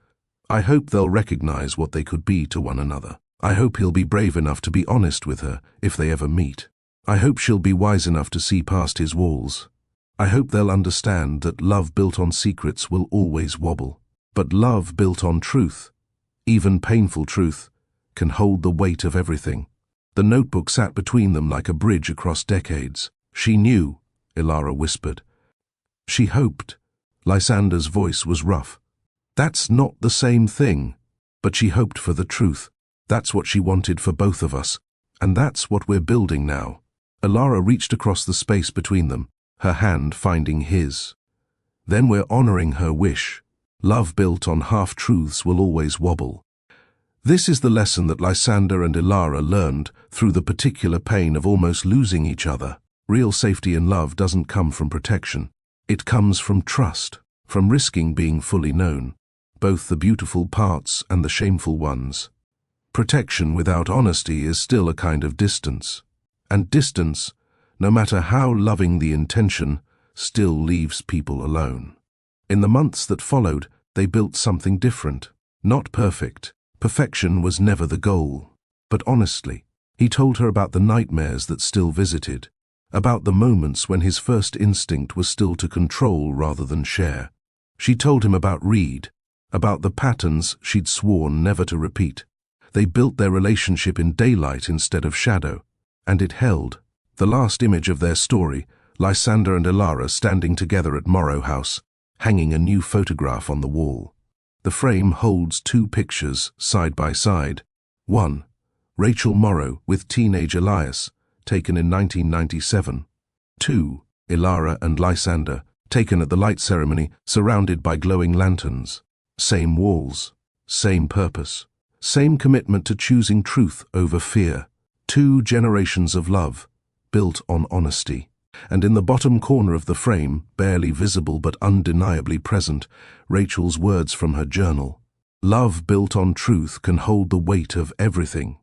I hope they'll recognize what they could be to one another. I hope he'll be brave enough to be honest with her if they ever meet. I hope she'll be wise enough to see past his walls. I hope they'll understand that love built on secrets will always wobble. But love built on truth, even painful truth, can hold the weight of everything. The notebook sat between them like a bridge across decades. She knew, Ilara whispered. She hoped. Lysander's voice was rough. That's not the same thing. But she hoped for the truth. That's what she wanted for both of us. And that's what we're building now. Ilara reached across the space between them, her hand finding his. Then we're honoring her wish. Love built on half-truths will always wobble. This is the lesson that Lysander and Ilara learned through the particular pain of almost losing each other. Real safety in love doesn't come from protection. It comes from trust, from risking being fully known, both the beautiful parts and the shameful ones. Protection without honesty is still a kind of distance. And distance, no matter how loving the intention, still leaves people alone. In the months that followed, they built something different. Not perfect. Perfection was never the goal. But honestly, he told her about the nightmares that still visited, about the moments when his first instinct was still to control rather than share. She told him about Reed, about the patterns she'd sworn never to repeat. They built their relationship in daylight instead of shadow, and it held. The last image of their story, Lysander and Ilara standing together at Morrow House, hanging a new photograph on the wall. The frame holds 2 pictures side by side. 1, Rachel Morrow with teenage Elias, taken in 1997. 2, Ilara and Lysander, taken at the light ceremony, surrounded by glowing lanterns. Same walls, same purpose, same commitment to choosing truth over fear. 2 generations of love, built on honesty. And in the bottom corner of the frame, barely visible but undeniably present, Rachel's words from her journal. Love built on truth can hold the weight of everything.